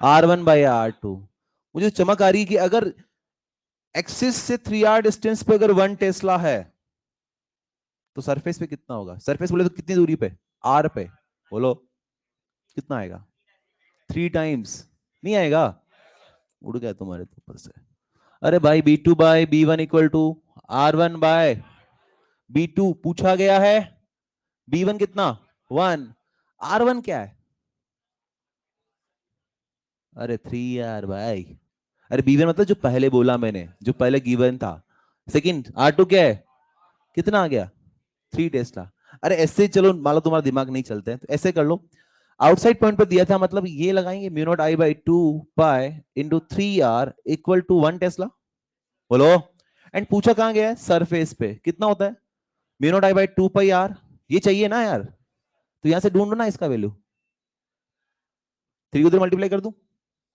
r1/r2, मुझे चमक आ रही है कि अगर एक्सिस से 3r डिस्टेंस पे अगर 1 टेस्ला है तो सरफेस पे कितना होगा, सरफेस बोले तो कितनी दूरी पे, r पे, बोलो कितना आएगा, 3 टाइम्स, नहीं आएगा, उड़ गया तुम्हारे तो ऊपर से, अरे भाई b2/b1 इक्वल टू r1/b2 पूछा गया है, b1 कितना 1, r1 क्या है, अरे 3r भाई, अरे b1 मतलब जो पहले बोला मैंने, जो पहले गिवन था, सेकंड r2 क्या है, कितना आ गया, 3 टेस्ला, अरे ऐसे चलो मान लो तुम्हारा दिमाग नहीं चलता है तो ऐसे कर लो, आउटसाइड पॉइंट पे दिया था मतलब ये लगाएंगे mu naught I by 2 pi into 3r equal to 1 tesla, बोलो, एंड पूछा कहां गया है, सरफेस पे, कितना होता है, mu naught I by 2 pi r, ये चाहिए ना यार, तो यहां से ढूंढो ना इसका वैल्यू, 3 को 3 मल्टीप्लाई कर दूं,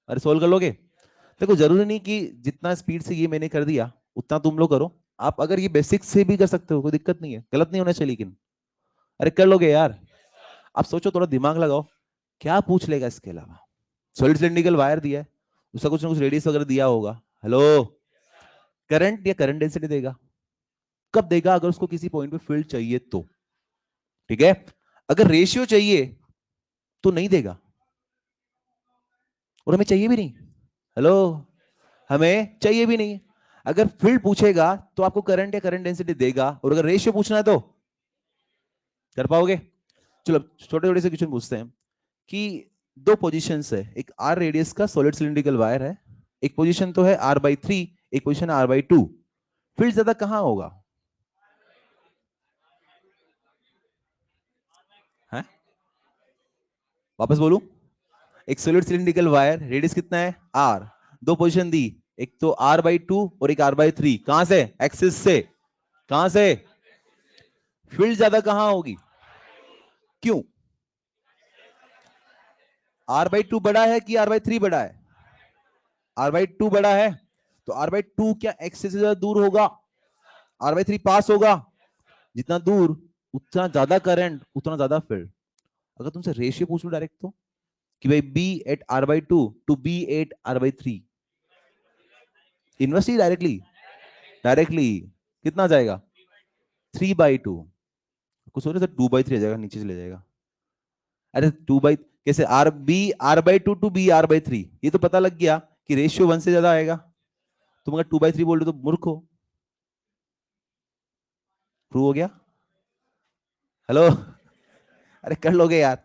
अरे सोल्व कर लोगे, देखो जरूरी नहीं कि जितना स्पीड से ये मैंने कर दिया उतना तुम लोग करो, आप अगर ये बेसिक से भी कर सकते हो कोई दिक्कत नहीं है, गलत नहीं होना चाहिए लेकिन, अरे कर लोगे यार, आप सोचो थोड़ा दिमाग लगाओ, क्या पूछ लेगा इसके अलावा, सॉलिड सिलिंड्रिकल वायर दिया है, उसका कुछ ना कुछ रेडियस वगैरह दिया होगा। हेलो, करंट या करंट डेंसिटी देगा। कब देगा? अगर उसको किसी पॉइंट पे फील्ड चाहिए तो। ठीक है, अगर रेशियो चाहिए तो नहीं देगा, और हमें चाहिए भी नहीं। हेलो, हमें चाहिए भी नहीं। अगर फील्ड पूछेगा तो आपको करंट या करंट डेंसिटी देगा, और अगर रेशियो पूछना है तो कर पाओगे। चलो छोटे छोटे से क्वेश्चन पूछते हैं कि दो पोजीशंस है, एक आर रेडियस का सॉलिड सिलिंड्रिकल वायर है, एक पोजीशन तो है r/3, एक पोजीशन r/2, फील्ड ज्यादा कहां होगा? है, वापस बोलूं? एक सॉलिड सिलिंड्रिकल वायर, रेडियस कितना है r, दो पोजीशन दी, एक तो r/2 और एक r/3, कहां से? एक्सिस से। कहां से? फील्ड ज्यादा कहां होगी? क्यों? r/2 बड़ा है कि r/3 बड़ा है? r/2 बड़ा है, तो r/2 क्या एक्सिस से ज्यादा दूर होगा? r/3 पास होगा। जितना दूर उतना ज्यादा करंट, उतना ज्यादा फील्ड। अगर तुमसे रेशियो पूछ लो डायरेक्ट तो, कि भाई b at r/2 to b at r/3, inversely directly? Directly कितना जाएगा? 3/2। कुछ सोच रहे थे 2/3 आ जाएगा, नीचे चले जाएगा। अरे 2 बाई कैसे? r/2 टू b r/3, ये तो पता लग गया कि रेशियो 1 से ज्यादा आएगा। तुम अगर 2/3 बोल रहे हो तो मूर्ख हो। प्रूव हो गया। हेलो, अरे कर लोगे यार।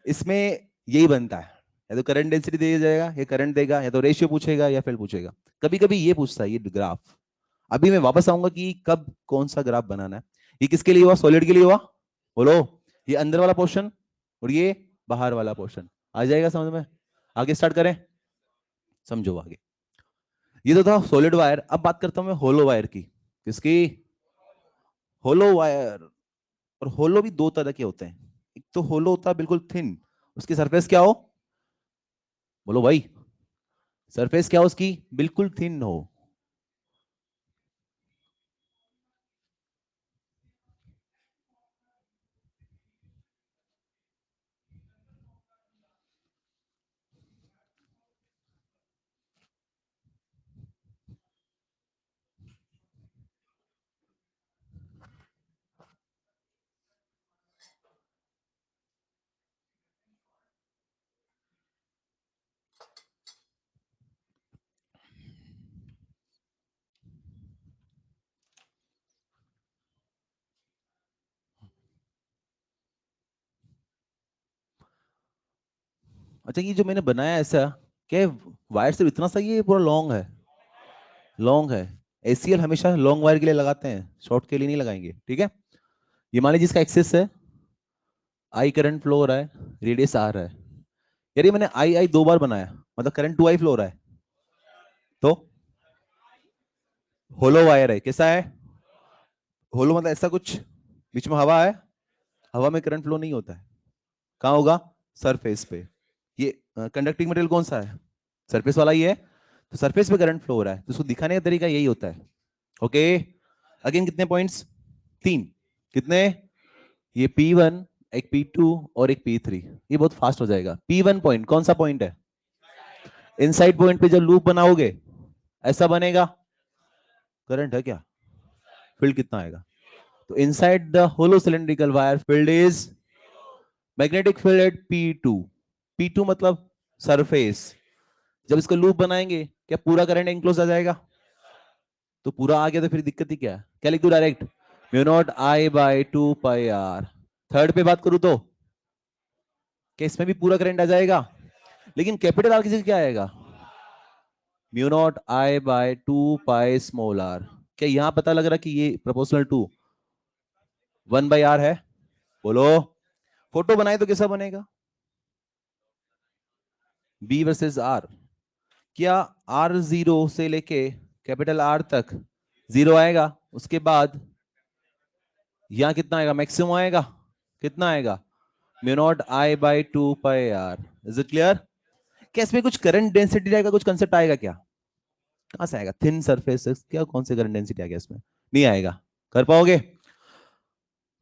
इसमें यही बनता है, या तो करंट डेंसिटी दिया जाएगा, या करंट देगा, या तो रेशियो पूछेगा, या फील्ड पूछेगा। कभी कभी ये पूछता है, ये ग्राफ। अभी मैं वापस आऊंगा कि कब कौन सा ग्राफ बनाना है। ये किसके लिए हुआ? सॉलिड के लिए हुआ। बोलो, ये अंदर वाला पोर्शन और ये बाहर वाला पोर्शन। आ जाएगा समझ में? आगे स्टार्ट करें, समझो आगे। ये तो था सॉलिड वायर। अब बात करता हूं मैं होलो वायर की। किसकी? होलो वायर। और होलो भी दो तरह के होते हैं। एक तो होलो होता है बिल्कुल थिन, उसकी सरफेस क्या हो? बोलो भाई, सरफेस क्या हो उसकी? बिल्कुल थिन हो। अच्छा, ये जो मैंने बनाया ऐसा, क्या वायर सिर्फ इतना सही है? ये पूरा लॉन्ग है? लॉन्ग है। एसीएल हमेशा लॉन्ग वायर के लिए लगाते हैं, शॉर्ट के लिए नहीं लगाएंगे। ठीक है, ये मान लीजिए इसका एक्सेस है, आई करंट फ्लो हो रहा है, रेडियस आर है। यार ये मैंने आई आई दो बार बनाया, मतलब करंट 2i फ्लो हो रहा है। तो होलो वायर है, कैसा है? होलो मतलब ऐसा कुछ बीच में हवा है, हवा में करंट फ्लो नहीं होता है। कहाँ होगा? सरफेस पे। ये कंडक्टिंग मटेरियल कौन सा है? सरफेस वाला ही है। तो सरफेस पे करंट फ्लो हो रहा है, तो उसको दिखाने का तरीका यही होता है। ओके, अगेन कितने पॉइंट्स? तीन। कितने? ये P1, एक P2 और एक P3। ये बहुत फास्ट हो जाएगा। P1 पॉइंट कौन सा पॉइंट है? इनसाइड पॉइंट पे जब लूप बनाओगे ऐसा बनेगा। करंट है क्या? फील्ड कितना आएगा? तो inside the hollow cylindrical wire field is magnetic field at P2। P2 मतलब सरफेस। जब इसका लूप बनाएंगे क्या पूरा करंट एंक्लोज आ जाएगा? तो पूरा आ गया तो फिर दिक्कत ही क्या है? क्या लिख दूं डायरेक्ट? μ0I/2πr। थर्ड पे बात करूं तो क्या इसमें भी पूरा करंट आ जाएगा? लेकिन कैपिटल आर की जगह क्या आएगा? μ0I/2π क्या यहां पता लग रहा कि ये प्रोपोर्शनल टू 1/r है? बोलो, फोटो बनाए तो कैसा बनेगा? B versus r. क्या R0 से लेके कैपिटल आर तक जीरो आएगा? उसके बाद यहाँ कितना आएगा? मैक्सिमम आएगा। कितना आएगा? μ0I/2πr। Is it clear? क्या इसमें कुछ करंट डेंसिटी का कुछ कंसेप्ट आएगा क्या? कहां से आएगा? थिन सरफेस, क्या कौन से करंट डेंसिटी आ गया इसमें? नहीं आएगा। कर पाओगे?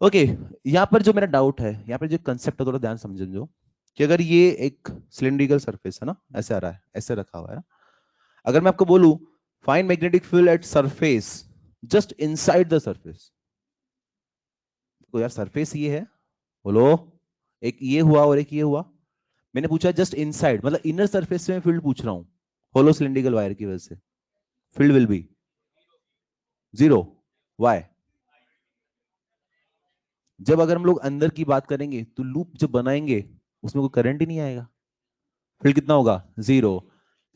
ओके, यहाँ पर जो मेरा डाउट है, यहाँ पर जो कंसेप्ट है थोड़ा ध्यान समझो। कि अगर ये एक सिलिंड्रिकल सरफेस है ना, ऐसे आ रहा है, ऐसे रखा हुआ है ना, अगर मैं आपको बोलूं find magnetic field at surface just inside the surface, तो यार सरफेस ये है, बोलो, एक ये हुआ और एक ये हुआ, मैंने पूछा जस्ट इनसाइड, मतलब इनर सरफेस से मैं फील्ड पूछ रहा हूं, होलो सिलिंड्रिकल वायर की वजह से field will be zero. Why? जब अगर हम लोग अंदर की बात करेंगे तो लूप जब बनाएंगे उसमें कोई करंट ही नहीं आएगा, फील्ड कितना होगा? Zero.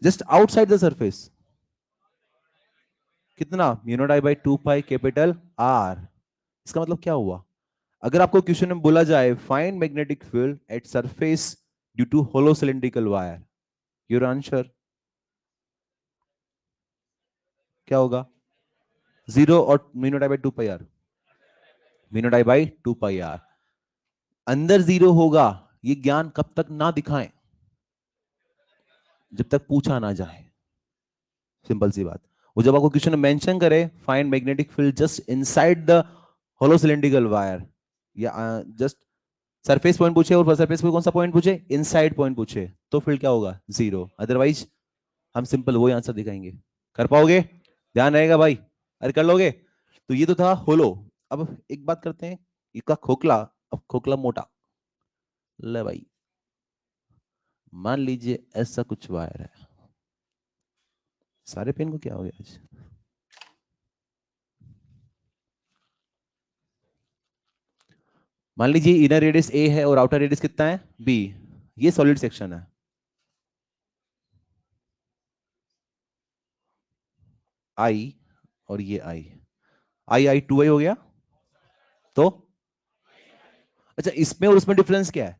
Just outside the surface कितना? Mu naught I by 2 pi capital R. इसका मतलब क्या हुआ? अगर आपको क्वेश्चन में बोला जाए find magnetic field at surface due to hollow cylindrical wire, your answer क्या होगा? जीरो और mu naught I by 2 pi r, mu naught I by 2 pi r. अंदर जीरो होगा, ये ज्ञान कब तक ना दिखाएं? जब तक पूछा ना जाए, सिंपल सी बात। वो जब आपको क्वेश्चन में मेंशन करे find magnetic field just inside the hollow cylindrical wire, या जस्ट सरफेस पॉइंट पूछे और सरफेस पे कौन सा पॉइंट पूछे? इनसाइड पॉइंट पूछे, तो फील्ड क्या होगा? जीरो। अदरवाइज हम सिंपल वही आंसर दिखाएंगे। कर पाओगे? ध्यान रहेगा भाई? अरे कर लोगे? तो ये तो था होलो। अब एक बात करते हैं, इसका खोखला। अब खोखला मोटा, ले भाई, मान लीजिए ऐसा कुछ वायर है, सारे पेन को क्या हो गया आज? मान लीजिए इनर रेडियस ए है और आउटर रेडियस कितना है? बी। ये सॉलिड सेक्शन है, आई, और ये आई, आई आई 2 आई हो गया। तो अच्छा, इसमें और उसमें डिफरेंस क्या है?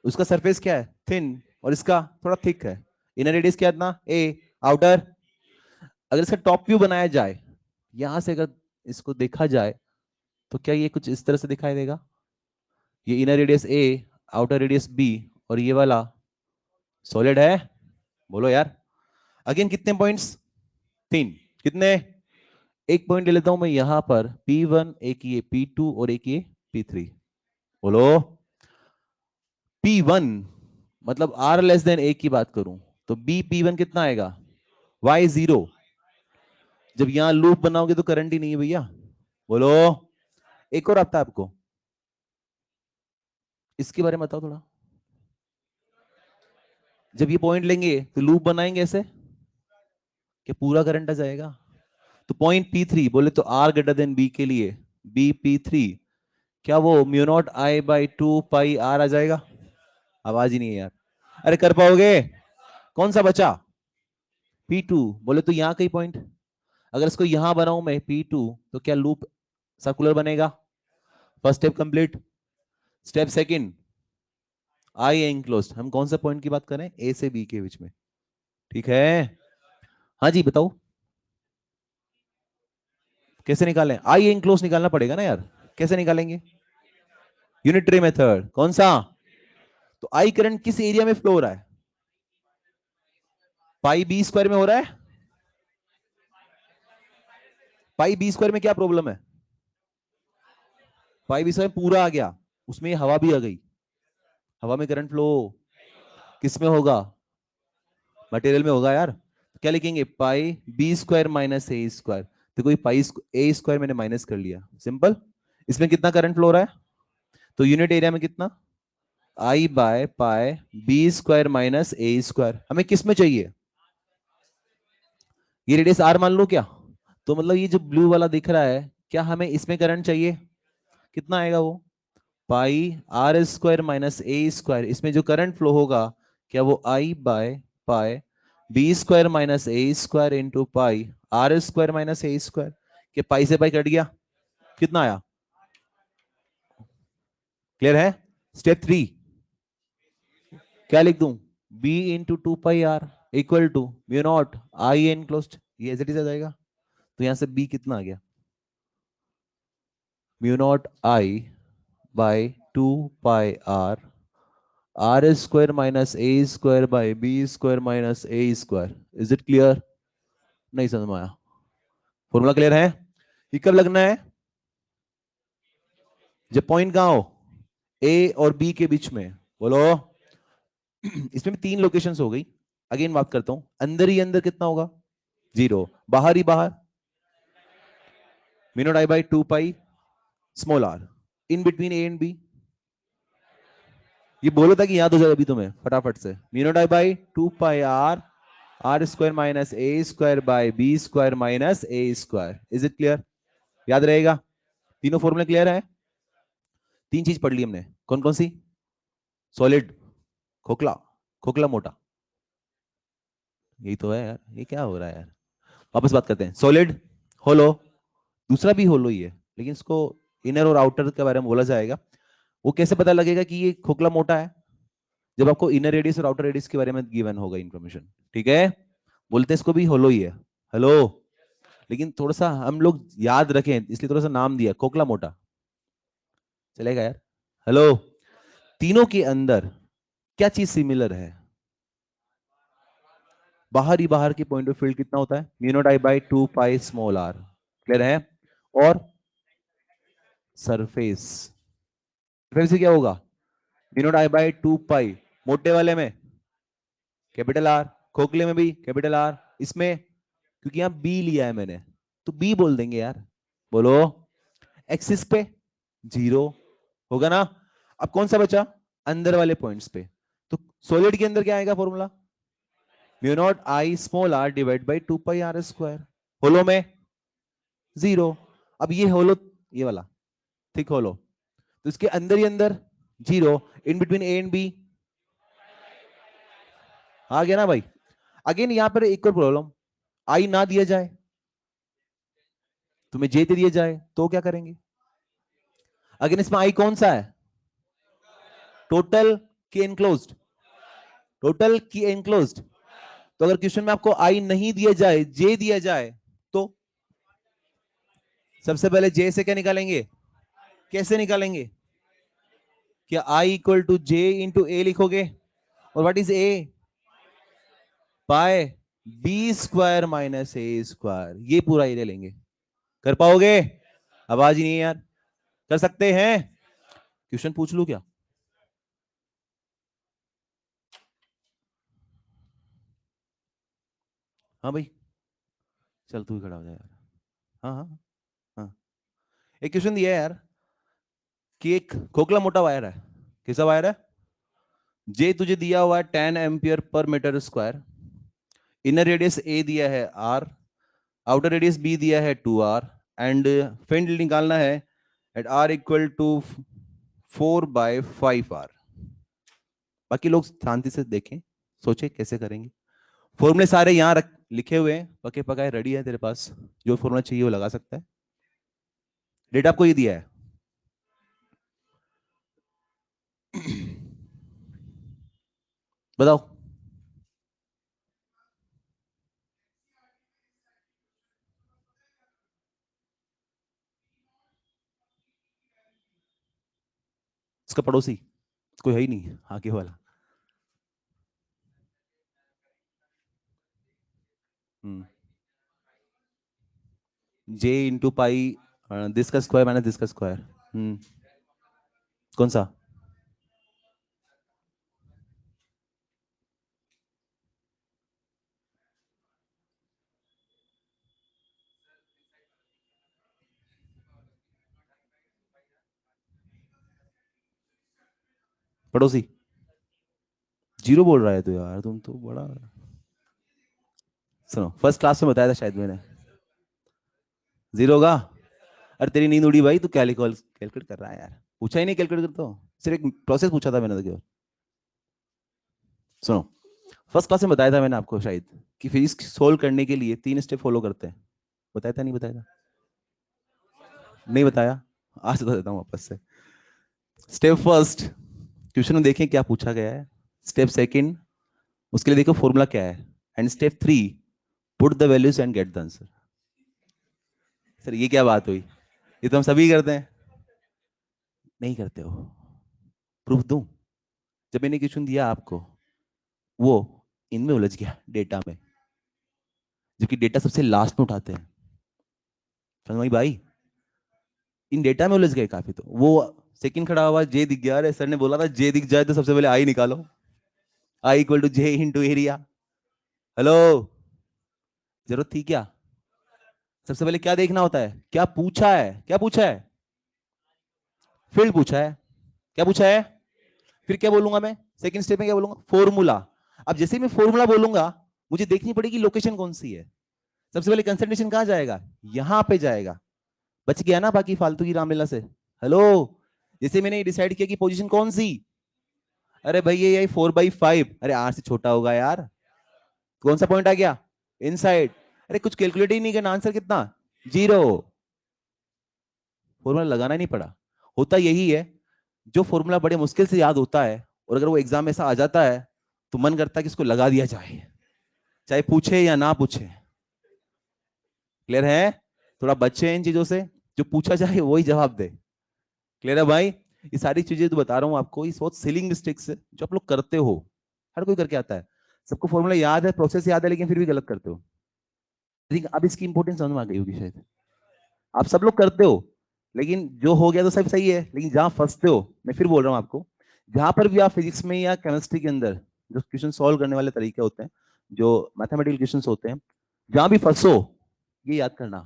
उसका सरफेस क्या है? थिन, और इसका थोड़ा थिक है। इनर रेडियस क्या इतना? ए। आउटर, अगर इसका टॉप व्यू बनाया जाए, यहां से अगर इसको देखा जाए, तो क्या ये कुछ इस तरह से दिखाई देगा? ये इनर रेडियस ए, आउटर रेडियस बी, और ये वाला सॉलिड है? बोलो यार। अगेन कितने पॉइंट्स? तीन। कितने? एक पॉइंट ले लेता हूं मैं यहां पर P1, एक ये P2 और एक ये P3। बोलो। P1 मतलब R लेस देन ए की बात करूं तो बी P1 कितना आएगा? Y zero. जब यहां लूप बनाओगे तो करंट ही नहीं है भैया। बोलो। एक और आता है आपको, इसके बारे में बताओ थोड़ा। जब ये पॉइंट लेंगे तो लूप बनाएंगे ऐसे कि पूरा करंट आ जाएगा। तो पॉइंट P3 बोले तो R ग्रेटर देन बी के लिए बी P3, क्या वो mu naught I by 2 pi R आ जाएगा? आवाज ही नहीं है यार। अरे कर पाओगे? कौन सा बचा? P2। बोले तो यहाँ कई पॉइंट, अगर इसको यहां बनाऊं मैं P2, तो क्या लूप सर्कुलर बनेगा? First step complete. Step second, I enclosed. हम कौन सा पॉइंट की बात करें? ए से बी के बीच में। ठीक है? हाँ जी बताओ। कैसे निकालें? आई एंक्लोज निकालना पड़ेगा ना यार। कैसे निकालेंगे? Unitary method. कौन सा? तो आई करंट किस एरिया में फ्लो हो रहा है? पाई बी स्क्वायर में हो रहा है। पाई बी स्क्वायर में क्या प्रॉब्लम है? पाई बी स्क्वायर पूरा आ गया, उसमें हवा भी आ गई। हवा में करंट फ्लो किस में होगा? मटेरियल में होगा यार। क्या लिखेंगे? पाई बी स्क्वायर माइनस ए स्क्वायर। तो कोई पाई ए स्क्वायर मैंने माइनस कर लिया, सिंपल। इसमें कितना करंट फ्लो हो रहा है? तो यूनिट एरिया में कितना? I by pi B square minus A square. हमें किस में चाहिए? ये रेडियस आर मान लो क्या? तो मतलब ये जो ब्लू वाला दिख रहा है, क्या हमें इसमें करंट चाहिए? कितना आएगा वो? पाई आर स्क्वायर माइनस ए स्क्वायर। इसमें जो करंट फ्लो होगा, क्या वो I by pi B square minus A square into pi R square minus A square? कि पाई से पाई कट गया, कितना आया? क्लियर है? स्टेप 3 क्या लिख दूं? B into 2 pi r equal to mu naught I enclosed. ये एज इट इज आ जाएगा। तो यहां से बी कितना आ गया? Mu naught I by 2 pi r r square minus A square by b square minus A square. Is it clear? नहीं समझ में आया? फॉर्मूला क्लियर है? ये कब लगना है? जब पॉइंट कहां हो? ए और बी के बीच में। बोलो। इसमें भी तीन लोकेशंस हो गई। अगेन बात करता हूं, अंदर ही अंदर कितना होगा 0, बाहर ही बाहर mu naught I by 2 pi small r, in between A and b. ये बोलो था कि याद हो जाए अभी तुम्हें फटाफट से, mu naught I by 2 pi r, r square minus A square by b square minus A square. Is it clear? याद रहेगा? तीनों फॉर्मूले क्लियर है? तीन चीज पढ़ ली हमने, कौन कौन सी? सॉलिड, खोखला, खोखला मोटा, यही तो है यार, ये क्या हो रहा है यार। वापस बात करते हैं, सॉलिड, होलो, दूसरा भी होलो ही है लेकिन इसको इनर और आउटर के बारे में बोला जाएगा। वो कैसे पता लगेगा कि ये खोखला मोटा है? जब आपको इनर रेडियस और आउटर रेडियस के बारे में गिवन होगा इंफॉर्मेशन, ठीक है? बोलते हैं इसको भी होलो ही है, हेलो। लेकिन थोड़ा सा हम लोग याद रखें इसलिए थोड़ा सा नाम दिया खोखला मोटा, चलेगा यार? हेलो। तीनों के अंदर क्या चीज सिमिलर है? बाहर ही बाहर की पॉइंट ऑफ फील्ड कितना होता है? Mu naught I by 2 pi small r, clear है? और सरफेस, सरफेस से क्या होगा? Mu naught I by 2 pi, मोटे वाले में कैपिटल आर, खोखले में भी कैपिटल आर, इसमें क्योंकि यहां बी लिया है मैंने तो बी बोल देंगे यार। बोलो, एक्सिस पे 0 होगा ना? अब कौन सा बचा? अंदर वाले पॉइंट्स पे। तो सॉलिड के अंदर क्या आएगा formula? Mu naught I small are divide by 2 pi R square. Hollow में 0। अब ये होलो, ये वाला थिक होलो, तो इसके अंदर ही अंदर 0, in between A and B आ गया ना भाई? अगेन यहां पर एक और प्रॉब्लम, आई ना दिया जाए, तुम्हें जे दे दिया जाए तो क्या करेंगे? अगेन इसमें आई कौन सा है? टोटल की एनक्लोज्ड? टोटल की एनक्लोज्ड। तो अगर क्वेश्चन में आपको आई नहीं दिया जाए, जे दिया जाए, तो सबसे पहले जे से क्या निकालेंगे? कैसे निकालेंगे? क्या I equal to J into A लिखोगे? और what is A? By b square minus A square, ये पूरा एरिया लेंगे। कर पाओगे? आवाज ही नहीं है यार। कर सकते हैं? क्वेश्चन पूछ लू क्या? हाँ भाई, चल तू ही खड़ा हो जा यार। हाँ हाँ हाँ। एक क्वेश्चन दिया है यार कि एक खोखला मोटा वायर है, कैसा वायर है? जे तुझे दिया हुआ है 10 ampere per metre square, inner radius ए दिया है आर, आउटर रेडियस बी दिया है 2r, एंड फील्ड निकालना है eight are equal to 4/5r। बाकी लोग शांति से देखें, सोचे कैसे करेंगे। फॉर्मूले सारे यहाँ रख लिखे हुए हैं, पके पकाए रेडी है तेरे पास, जो फॉर्मूला चाहिए वो लगा सकता है। डेटा आपको ये दिया है। बताओ। इसका पड़ोसी कोई है ही नहीं आगे वाला। जे इंटू पाई दिस का स्क्वायर माइनस दिस का स्क्वायर। कौन सा? पड़ोसी 0 बोल रहा है तो यार, तुम तो बड़ा। सुनो, फर्स्ट क्लास में बताया था शायद मैंने, 0 होगा। अरे तेरी नींद उड़ी भाई, तू क्या कैलकुलेट कर रहा है यार? पूछा ही नहीं कैलकुलेट करता हूँ, सिर्फ एक प्रोसेस पूछा था मैंने तो केवल। सुनो, फर्स्ट क्लास में बताया था मैंने आपको शायद कि फिजिक्स सोल्व करने के लिए 3 स्टेप फॉलो करते हैं। बताया था नहीं बताया था? नहीं बताया? आज बता देता हूँ वापस से। स्टेप फर्स्ट, क्वेश्चन में देखें क्या पूछा गया है। स्टेप सेकंड, उसके लिए देखो फॉर्मूला क्या है। And step 3, put the values and get the answer. Sir ये क्या बात हुई? ये तो हम सभी करते हैं। नहीं करते हो? प्रूफ दूं? जब मैंने क्वेश्चन दिया आपको, वो इनमें उलझ गया डेटा में, जबकि डेटा सबसे लास्ट में उठाते हैं। समझ में आई भाई? इन डेटा में उलझ गए काफी, तो वो सेकंड खड़ा हुआ जे दिख गया। अरे सर ने बोला था जे दिख जाए तो सबसे पहले आई निकालो, I equal to J into area. Hello, जरूरत थी क्या? सबसे पहले क्या देखना होता है, क्या पूछा है, क्या पूछा है? फील्ड पूछा है। क्या पूछा है? फिर क्या बोलूंगा मैं? सेकंड स्टेप में क्या बोलूंगा? फॉर्मूला। अब जैसे ही मैं फॉर्मूला बोलूंगा, मुझे देखनी पड़ेगी लोकेशन कौन सी है। सबसे पहले कंसंट्रेशन कहां जाएगा? यहां पे जाएगा। बच गया ना बाकी फालतू की रामलीला से। हेलो, जैसे मैंने डिसाइड किया कि पोजीशन कौन सी, अरे भाई ये 4/5, अरे आर से छोटा होगा यार। कौन सा पॉइंट आ गया? इनसाइड। अरे कुछ कैलकुलेट ही नहीं करना, आंसर कितना? 0। फॉर्मूला लगाना ही नहीं पड़ा। होता यही है, जो फॉर्मूला बड़े मुश्किल से याद होता है और अगर वो एग्जाम में ऐसा आ जाता है तो मन करता है कि इसको लगा दिया जाए, चाहे पूछे या ना पूछे। क्लियर है? थोड़ा बचे इन चीजों से, जो पूछा जाए वही जवाब दे। क्लियर है भाई? ये सारी चीजें तो बता रहा हूँ आपको, ये बहुत सिली मिस्टेक्स है जो आप लोग करते हो। हर कोई करके आता है, सबको फॉर्मूला याद है, प्रोसेस याद है, लेकिन फिर भी गलत करते हो। ठीक, अब इसकी इंपॉर्टेंस समझ में आ गई होगी शायद। आप सब लोग करते हो, लेकिन जो हो गया तो सब सही है, लेकिन जहां फंसते हो, मैं फिर बोल रहा हूँ आपको, जहां पर भी आप फिजिक्स में या केमिस्ट्री के अंदर जो क्वेश्चन सॉल्व करने वाले तरीके होते हैं, जो मैथमेटिकल क्वेश्चंस होते हैं, जहां भी फंसो, ये याद करना,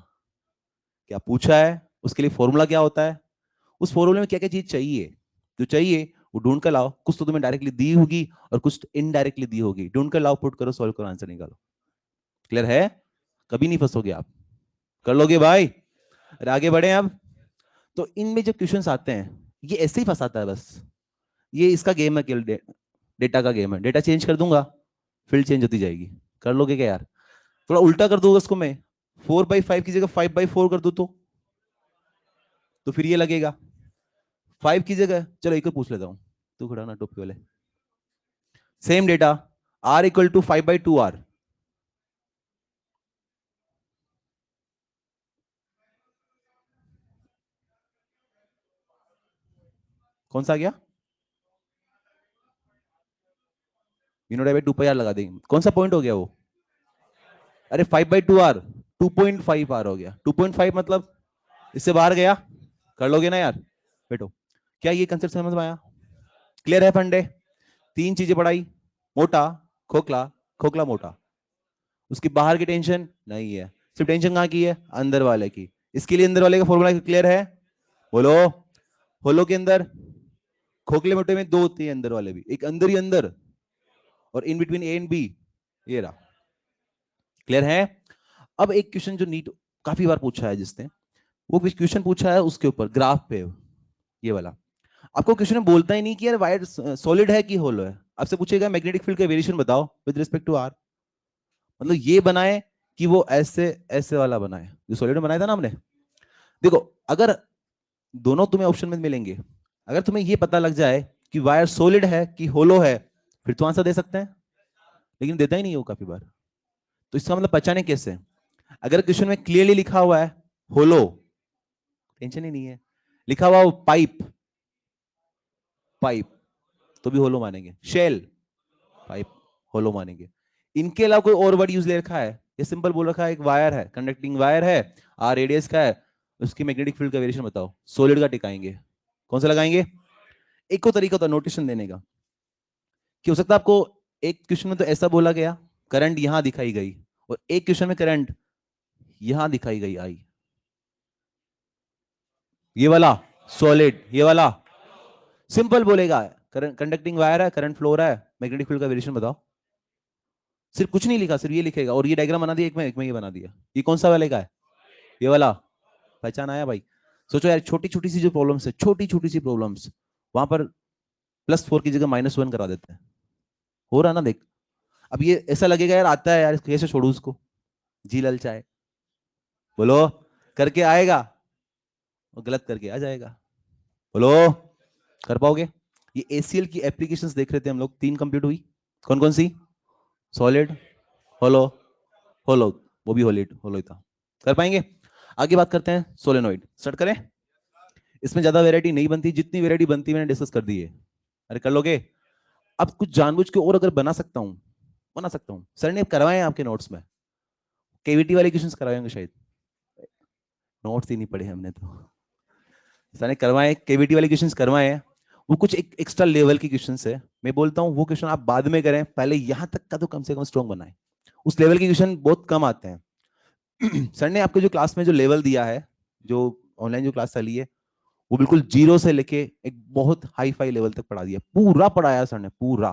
क्या पूछा है, उसके लिए फॉर्मूला क्या होता है, उस फॉर्मूले में क्या क्या चीज चाहिए, जो चाहिए वो ढूंढ कर लाओ। कुछ तो तुम्हें डायरेक्टली दी होगी और कुछ इनडायरेक्टली दी होगी, ढूंढ कर लाओ, पुट करो, सॉल्व करो, आंसर निकालो। क्लियर है? कभी नहीं फंसोगे आप, कर लोगे भाई। अरे आगे बढ़े अब। तो इनमें जो क्वेश्चंस आते हैं, ये ऐसे ही फंसाता है बस। ये इसका गेम है, केवल डेटा का गेम है। डेटा चेंज कर दूंगा, फील्ड चेंज होती जाएगी। कर लोगे क्या यार? थोड़ा उल्टा कर दूंगा उसको मैं, 4/5 की जगह 5/4 कर दूं तो फिर ये लगेगा 5 की जगह, चलो एक और पूछ लेता हूं, तू खड़ा ना टोपी वाले। सेम डेटा, R = 5/2R, कौन सा आ गया? (2πr) लगा देंगे, कौन सा पॉइंट हो गया वो? अरे 5/2R, 2.5R हो गया। 2.5 मतलब इससे बाहर गया। कर लोगे ना यार? बेटो, क्या ये कंसेप्ट समझ में आया? क्लियर है फंडे? तीन चीजें पढ़ाई, मोटा, खोखला, खोखला मोटा। उसकी बाहर की टेंशन नहीं है, सिर्फ टेंशन कहां की है? अंदर वाले की। इसके लिए अंदर वाले का फॉर्मूला क्लियर है? बोलो। होलो के अंदर, खोखले मोटे में दो होती है अंदर वाले भी, एक अंदर ही अंदर और in between A and b, ये रहा। क्लियर है? अब एक क्वेश्चन जो नीट काफी बार पूछा है जिसने, वो क्वेश्चन पूछा है उसके ऊपर ग्राफ पे, ये वाला। आपको क्वेश्चन में बोलता ही नहीं कि यार वायर सॉलिड है कि होलो है, आपसे पूछेगा मैग्नेटिक फील्ड का वेरिएशन बताओ विद रिस्पेक्ट टू आर। मतलब ये बनाए कि वो ऐसे ऐसे वाला बनाए, जो सॉलिड में बनाया था ना हमने। देखो, अगर दोनों तुम्हें ऑप्शन में मिलेंगे, अगर तुम्हें ये पता लग जाए कि वायर सॉलिड है कि होलो है, फिर तो आंसर दे सकते हैं, लेकिन देता ही नहीं हो काफी बार। तो इसका मतलब पहचाने कैसे? अगर क्वेश्चन में क्लियरली लिखा हुआ है होलो, टेंशन ही नहीं है। लिखा हुआ पाइप, पाइप तो भी होलो मानेंगे। शेल, पाइप, होलो मानेंगे। इनके अलावा कोई और वर्ड यूज ले रखा है, ये सिंपल बोल रखा है एक वायर है, कंडक्टिंग वायर है, आर रेडियस का है, उसकी मैग्नेटिक फील्ड का वेरिएशन बताओ, सॉलिड का टिकाएंगे। कौन सा लगाएंगे? एक को तरीका होता है नोटेशन देने का, कि हो सकता है आपको एक क्वेश्चन में तो ऐसा बोला गया, करंट यहां दिखाई गई, और एक क्वेश्चन में करंट यहां दिखाई गई आई, ये वाला सॉलिड, ये वाला सिंपल बोलेगा करंट, कंडक्टिंग वायर है, करंट फ्लो रहा है, मैग्नेटिक फील्ड का वेरिएशन बताओ। सिर्फ कुछ नहीं लिखा, सिर्फ ये लिखेगा, और ये डायग्राम बना दिया, एक में ये बना दिया। ये कौन सा वाले का है? ये वाला। पहचान आया भाई? सोचो यार, छोटी छोटी सी जो प्रॉब्लम्स है, छोटी छोटी सी प्रॉब्लम्स, वहां पर +4 की जगह -1 करा देते हैं। हो रहा ना देख। अब ये ऐसा लगेगा यार आता है यार, कैसे छोड़ू उसको, जी ललचाए। बोलो, करके आएगा और गलत करके आ जाएगा। बोलो, कर पाओगे? ये एसीएल की एप्लीकेशंस देख रहे थे हम लोग, 3 कंप्लीट हुई। कौन कौन सी? सॉलिड, होलो, होलो, वो भी होलिड होलो ही था। कर पाएंगे? आगे बात करते हैं सोलेनोइड, स्टार्ट करें। इसमें ज्यादा वैरायटी नहीं बनती, जितनी वैरायटी बनती मैंने डिस्कस कर दी है। अरे कर लोगे? अब कुछ जानबूझ के और अगर बना सकता हूं, बना सकता हूं। सर ने करवाए हैं आपके नोट्स में, केवीटी वाले क्वेश्चंस करवाए होंगे शायद, नोट्स ही नहीं पढ़े हमने तो। सर ने करवाए, केवीटी वाले क्वेश्चंस करवाए हैं, वो कुछ एक एक्स्ट्रा लेवल के क्वेश्चंस है। मैं बोलता हूं वो क्वेश्चन आप बाद में करें, पहले यहां तक का तो कम से कम स्ट्रॉन्ग बनाए, उस लेवल के क्वेश्चन बहुत कम आते हैं। सर ने आपको जो क्लास में जो लेवल दिया है, जो ऑनलाइन जो क्लास चली है, वो बिल्कुल जीरो से लेके एक बहुत हाई फाई लेवल तक पढ़ा दिया, पूरा पढ़ाया सर ने, पूरा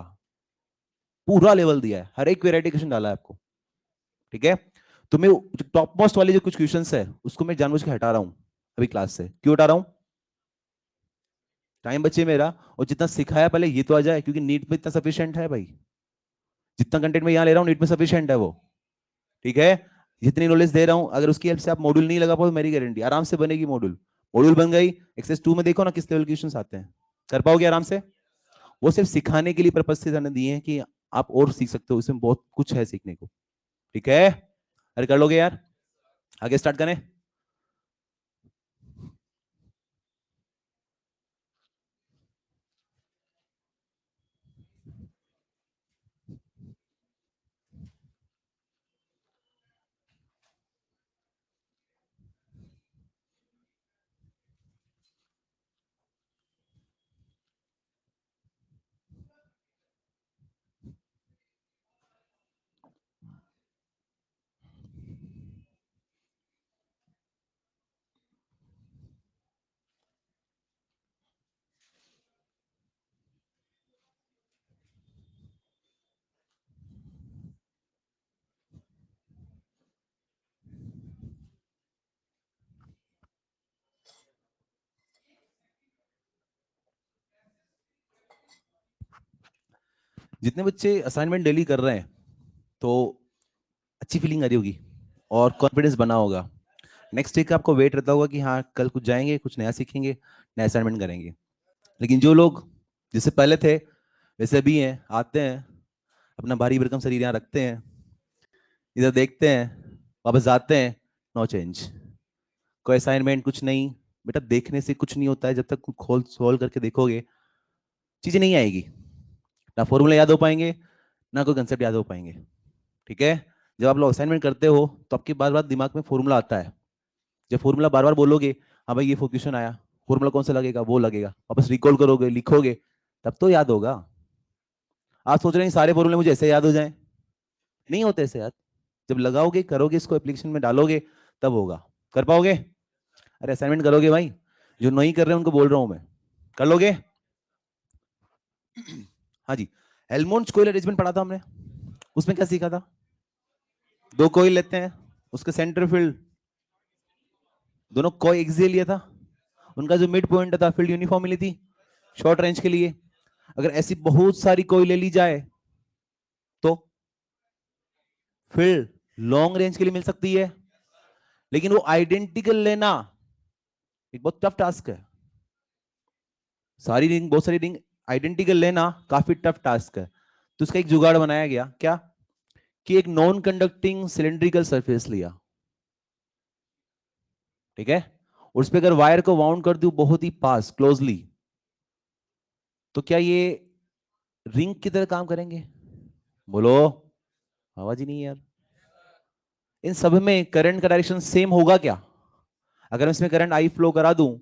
पूरा लेवल दिया है, हर एक वेराइटी क्वेश्चन डाला है आपको। ठीक है, तो मैं टॉप मोस्ट वाले जो कुछ क्वेश्चंस है उसको मैं जानबूझ के हटा रहा हूं अभी क्लास से। क्यों हटा रहा हूं? टाइम बचे मेरा, और जितना सिखाया पहले ये तो आ जाए, क्योंकि नीट में इतना सफिशिएंट है भाई, जितना कंटेंट मैं यहाँ ले रहा हूँ नीट में सफिशिएंट है वो। ठीक है, जितनी नॉलेज दे रहा हूँ, अगर उसकी हेल्प से आप मॉड्यूल नहीं लगा पाओ तो मेरी गारंटी आराम से बनेगी मॉड्यूल। मॉड्यूल बन गई, एक्सरसाइज 2 में देखो ना किस लेवल के क्वेश्चंस आते हैं, कर पाओगे आराम से। वो सिर्फ सिखाने के लिए पर्पज से मैंने दिए हैं कि आप और सीख सकते हो, इसमें बहुत कुछ है सीखने को। ठीक है, अरे कर लोगे यार, आगे स्टार्ट करें। जितने बच्चे असाइनमेंट डेली कर रहे हैं तो अच्छी फीलिंग आ रही होगी और कॉन्फिडेंस बना होगा। नेक्स्ट डे का आपको वेट रहता होगा कि हाँ कल कुछ जाएंगे, कुछ नया सीखेंगे, नया असाइनमेंट करेंगे। लेकिन जो लोग जिससे पहले थे वैसे भी हैं, आते हैं, अपना भारी भरकम शरीर यहाँ रखते हैं, इधर देखते हैं, वापस जाते हैं, नो चेंज, कोई असाइनमेंट कुछ नहीं। बेटा देखने से कुछ नहीं होता है, जब तक खोल सोल्व करके देखोगे चीजें नहीं आएगी, ना फॉर्मूला याद हो पाएंगे, ना कोई कंसेप्ट याद हो पाएंगे। ठीक है, जब आप लोग असाइनमेंट करते हो तो आपके बार बार दिमाग में फॉर्मूला आता है, जब फॉर्मूला बार बार बोलोगे, हाँ भाई ये क्वेश्चन आया, फॉर्मूला कौन सा लगेगा, वो लगेगा, वापस रिकॉल करोगे, लिखोगे, तब तो याद होगा। आप सोच रहे हैं सारे फॉर्मूले मुझे ऐसे याद हो जाएं, नहीं होते ऐसे याद। जब लगाओगे, करोगे, इसको एप्लीकेशन में डालोगे, तब होगा, कर पाओगे। अरे असाइनमेंट करोगे भाई, जो नहीं कर रहे हैं उनको बोल रहा हूं मैं, कर लोगे। हाँ जी, हेल्महोल्ट्ज कोइल अरेंजमेंट पढ़ा था हमने, उसमें क्या सीखा था? दो कोइल लेते हैं, उसका सेंटर फील्ड, दोनों को एक्सियल लिया था, उनका जो मिड पॉइंट था फील्ड यूनिफॉर्मली थी शॉर्ट रेंज के लिए। अगर ऐसी बहुत सारी कोई ले ली जाए तो फील्ड लॉन्ग रेंज के लिए मिल सकती है, लेकिन वो आइडेंटिकल लेना एक बहुत टफ टास्क है। सारी रिंग, बहुत सारी रिंग आइडेंटिकल लेना काफी टफ टास्क है। तो उसका एक जुगाड़ बनाया गया, क्या कि एक नॉन कंडक्टिंग सिलेंड्रिकल सरफेस लिया। ठीक है, उस पर अगर वायर को वाउंड कर दूं बहुत ही पास क्लोजली, तो क्या ये रिंग की तरह काम करेंगे? बोलो, आवाज ही नहीं है यार। इन सब में करंट का डायरेक्शन सेम होगा क्या? अगर मैं इसमें करंट आई फ्लो करा दूं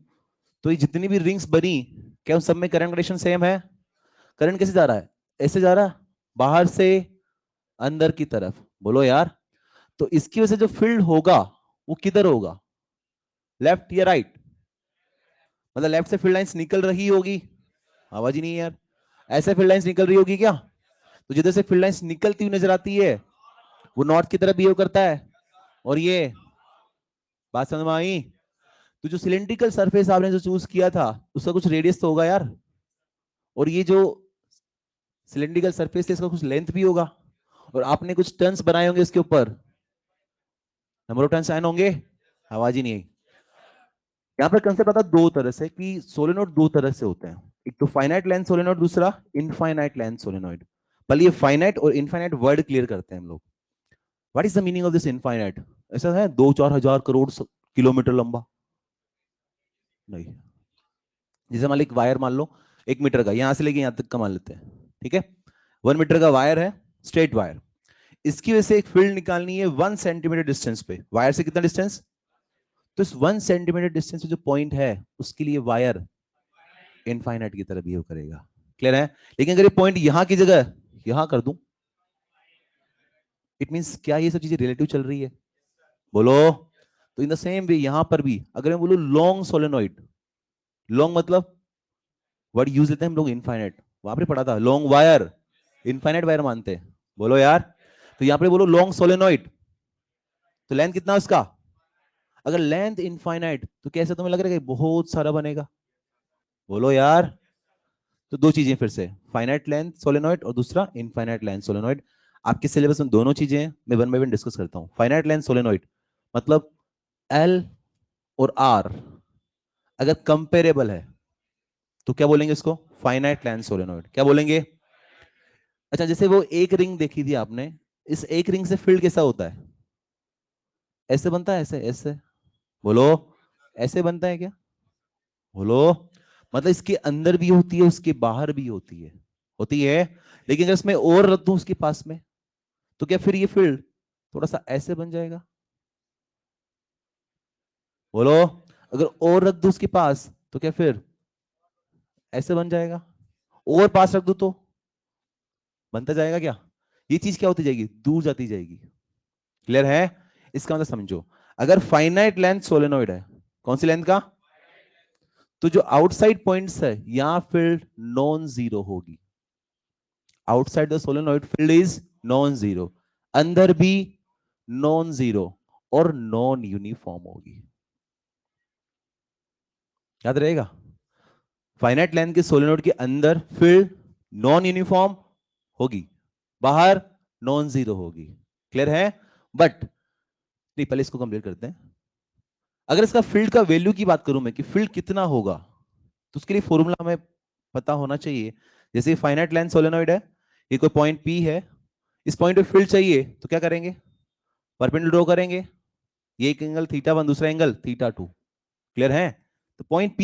तो ये जितनी भी रिंग्स बनी, क्या उन सब में करंट का डायरेक्शन सेम है? करंट कैसे जा रहा है? ऐसे जा रहा है, बाहर से अंदर की तरफ। बोलो यार, तो इसकी वजह से जो फील्ड होगा वो किधर होगा, लेफ्ट या राइट? मतलब लेफ्ट से फील्ड लाइंस निकल रही होगी, आवाज ही नहीं है यार। ऐसे फील्ड लाइंस निकल रही होगी क्या? तो जिधर से फील्ड लाइंस निकलती हुई नजर आती है वो नॉर्थ की तरफ बिहेव करता है, और ये बात समझ में आई? तो जो सिलेंड्रिकल सरफेस आपने जो चूज किया था उसका कुछ रेडियस तो होगा यार, और ये जो सिलेंड्रिकल सरफेस है इसका कुछ लेंथ भी होगा, और आपने कुछ टर्न्स बनाए होंगे इसके ऊपर, नंबर ऑफ टर्न्स आए होंगे, आवाज ही नहीं आई। यहाँ पर कंसेप्ट आता है दो तरह से कि सोलेनोइड दो तरह से होते हैं, एक तो फाइनाइट लेंथ सोलेनोइड, दूसरा इनफाइनाइट लेंथ सोलेनोइड। पहले ये फाइनाइट और इनफाइनाइट वर्ड क्लियर करते हैं हम लोग। What is the meaning of this infinite? ऐसा है 2-4 हजार करोड़ किलोमीटर लंबा? नहीं। जैसे मान लो एक वायर, मान लो 1 मीटर का, यहां से लेके यहां तक का मान लेते हैं, ठीक है, 1 मीटर का वायर है, स्ट्रेट वायर। इसकी वजह से एक फील्ड निकालनी है 1 सेंटीमीटर डिस्टेंस पे, वायर से कितना डिस्टेंस? तो इस 1 सेंटीमीटर डिस्टेंस पे जो पॉइंट है उसके लिए वायर इनफाइनाइट की तरह बिहेव करेगा। क्लियर है? लेकिन अगर ये पॉइंट यहां की जगह यहां कर दूं, इट मीन्स क्या ये सब चीजें रिलेटिव चल रही है? बोलो। तो इन द सेम वे यहां पर भी अगर मैं बोलूं लॉन्ग सोलेनोइड, लॉन्ग मतलब वर्ड यूज लेते हैं हम लोग इनफाइनाइट, वहां पे पढ़ा था लॉन्ग वायर, इनफाइनाइट वायर मानते हैं। बोलो यार। तो यहां पे बोलो लॉन्ग सोलेनोइड, तो लेंथ कितना है उसका? अगर लेंथ इनफाइनाइट तो कैसे तुम्हें लग रहा है कि बहुत सारा बनेगा? बोलो यार। तो दो चीजें फिर से, फाइनाइट लेंथ सोलेनोइड और दूसरा इनफाइनाइट लेंथ सोलेनोइड। आपके सिलेबस में दोनों चीजें हैं, मैं वन बाय वन डिस्कस करता हूं। फाइनाइट लेंथ सोलेनोइड मतलब एल और आर अगर कंपेरेबल है तो क्या बोलेंगे इसको? Finite length solenoid. क्या बोलेंगे? अच्छा, जैसे वो एक रिंग देखी थी आपने, इस एक रिंग से फील्ड कैसा होता है? ऐसे बनता है, ऐसे ऐसे? बोलो। ऐसे बनता है क्या? बोलो। मतलब इसके अंदर भी होती है, उसके बाहर भी होती है, होती है। लेकिन अगर इसमें और रख दूं उसके पास में, तो क्या फिर ये फील्ड थोड़ा सा ऐसे बन जाएगा? बोलो। अगर और रख दूं उसके पास तो क्या फिर ऐसे बन जाएगा? और पास रख दूं तो बनता जाएगा क्या? ये चीज क्या होती जाएगी? दूर जाती जाएगी। क्लियर है? इसका मतलब समझो, अगर फाइनाइट लेंथ सोलेनोइड है, कौन सी लेंथ का? तो जो आउटसाइड पॉइंट्स है यहां फील्ड नॉन जीरो होगी। Outside the solenoid field is non zero, अंदर भी नॉन जीरो और नॉन यूनिफॉर्म होगी। याद रहेगा? फाइनाइट लेंथ के सोलेनोइड के अंदर फील्ड नॉन यूनिफॉर्म होगी, बाहर नॉन जीरो होगी। क्लियर है? बट नहीं, पहले इसको कंप्लीट करते हैं। अगर इसका फील्ड का वैल्यू की बात करूं मैं कि फील्ड कितना होगा, तो उसके लिए फॉर्मूला हमें पता होना चाहिए। जैसे फाइनाइट लेंथ सोलेनोइड है, ये कोई पॉइंट पी है, इस पॉइंट पे फील्ड चाहिए तो क्या करेंगे? परपेंडिकुलर ड्रॉ करेंगे। ये एक एंगल थीटा वन, दूसरा एंगल थीटा टू। क्लियर है? तो पॉइंट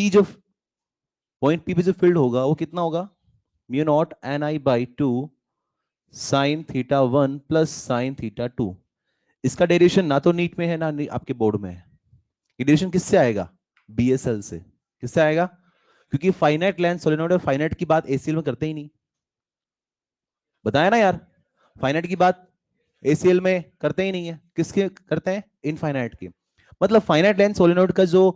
पी पे जो फील्ड होगा वो कितना होगा? Mu naught N I by two sine theta one plus sine theta to. इसका डेरिवेशन ना तो नीट में है ना आपके बोर्ड में है। ये डेरिवेशन किससे आएगा? बीएसएल से। किससे आएगा? क्योंकि फाइनाइट लेंथ सोलेनोइड और फाइनाइट की बात एसीएल में करते ही नहीं। बताया ना यार, फाइनाइट की बात एसीएल में करते ही नहीं है, किसके करते हैं? इनफाइनाइट की। मतलब फाइनाइट लेंथ सोलेनोइड का जो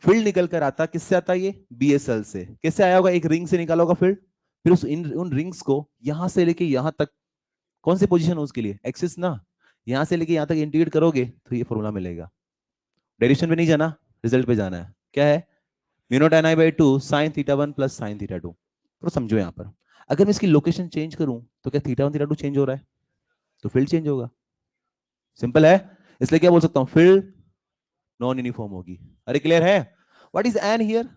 फील्ड निकल कर आता, किससे आता है? ये बीएसएल से। किससे आया होगा? एक रिंग से निकाला होगा फील्ड, फिर उन रिंग्स को यहां से लेके यहां तक, कौन सी पोजीशन है उसके लिए? एक्सिस ना। यहां से लेके यहां तक इंटीग्रेट करोगे तो ये फॉर्मूला मिलेगा। डेरिवेशन पे नहीं जाना, रिजल्ट पे जाना है। क्या है? Mu naught N I by two sine theta one plus sine theta to. तो समझो यहां पर, अगर मैं इसकी लोकेशन चेंज करूं तो क्या theta one theta to change हो रहा है? तो फील्ड चेंज होगा। सिंपल है। इसलिए क्या बोल सकता हूं? फील्ड नॉन यूनिफॉर्म होगी। अरे क्लियर है? What is an here?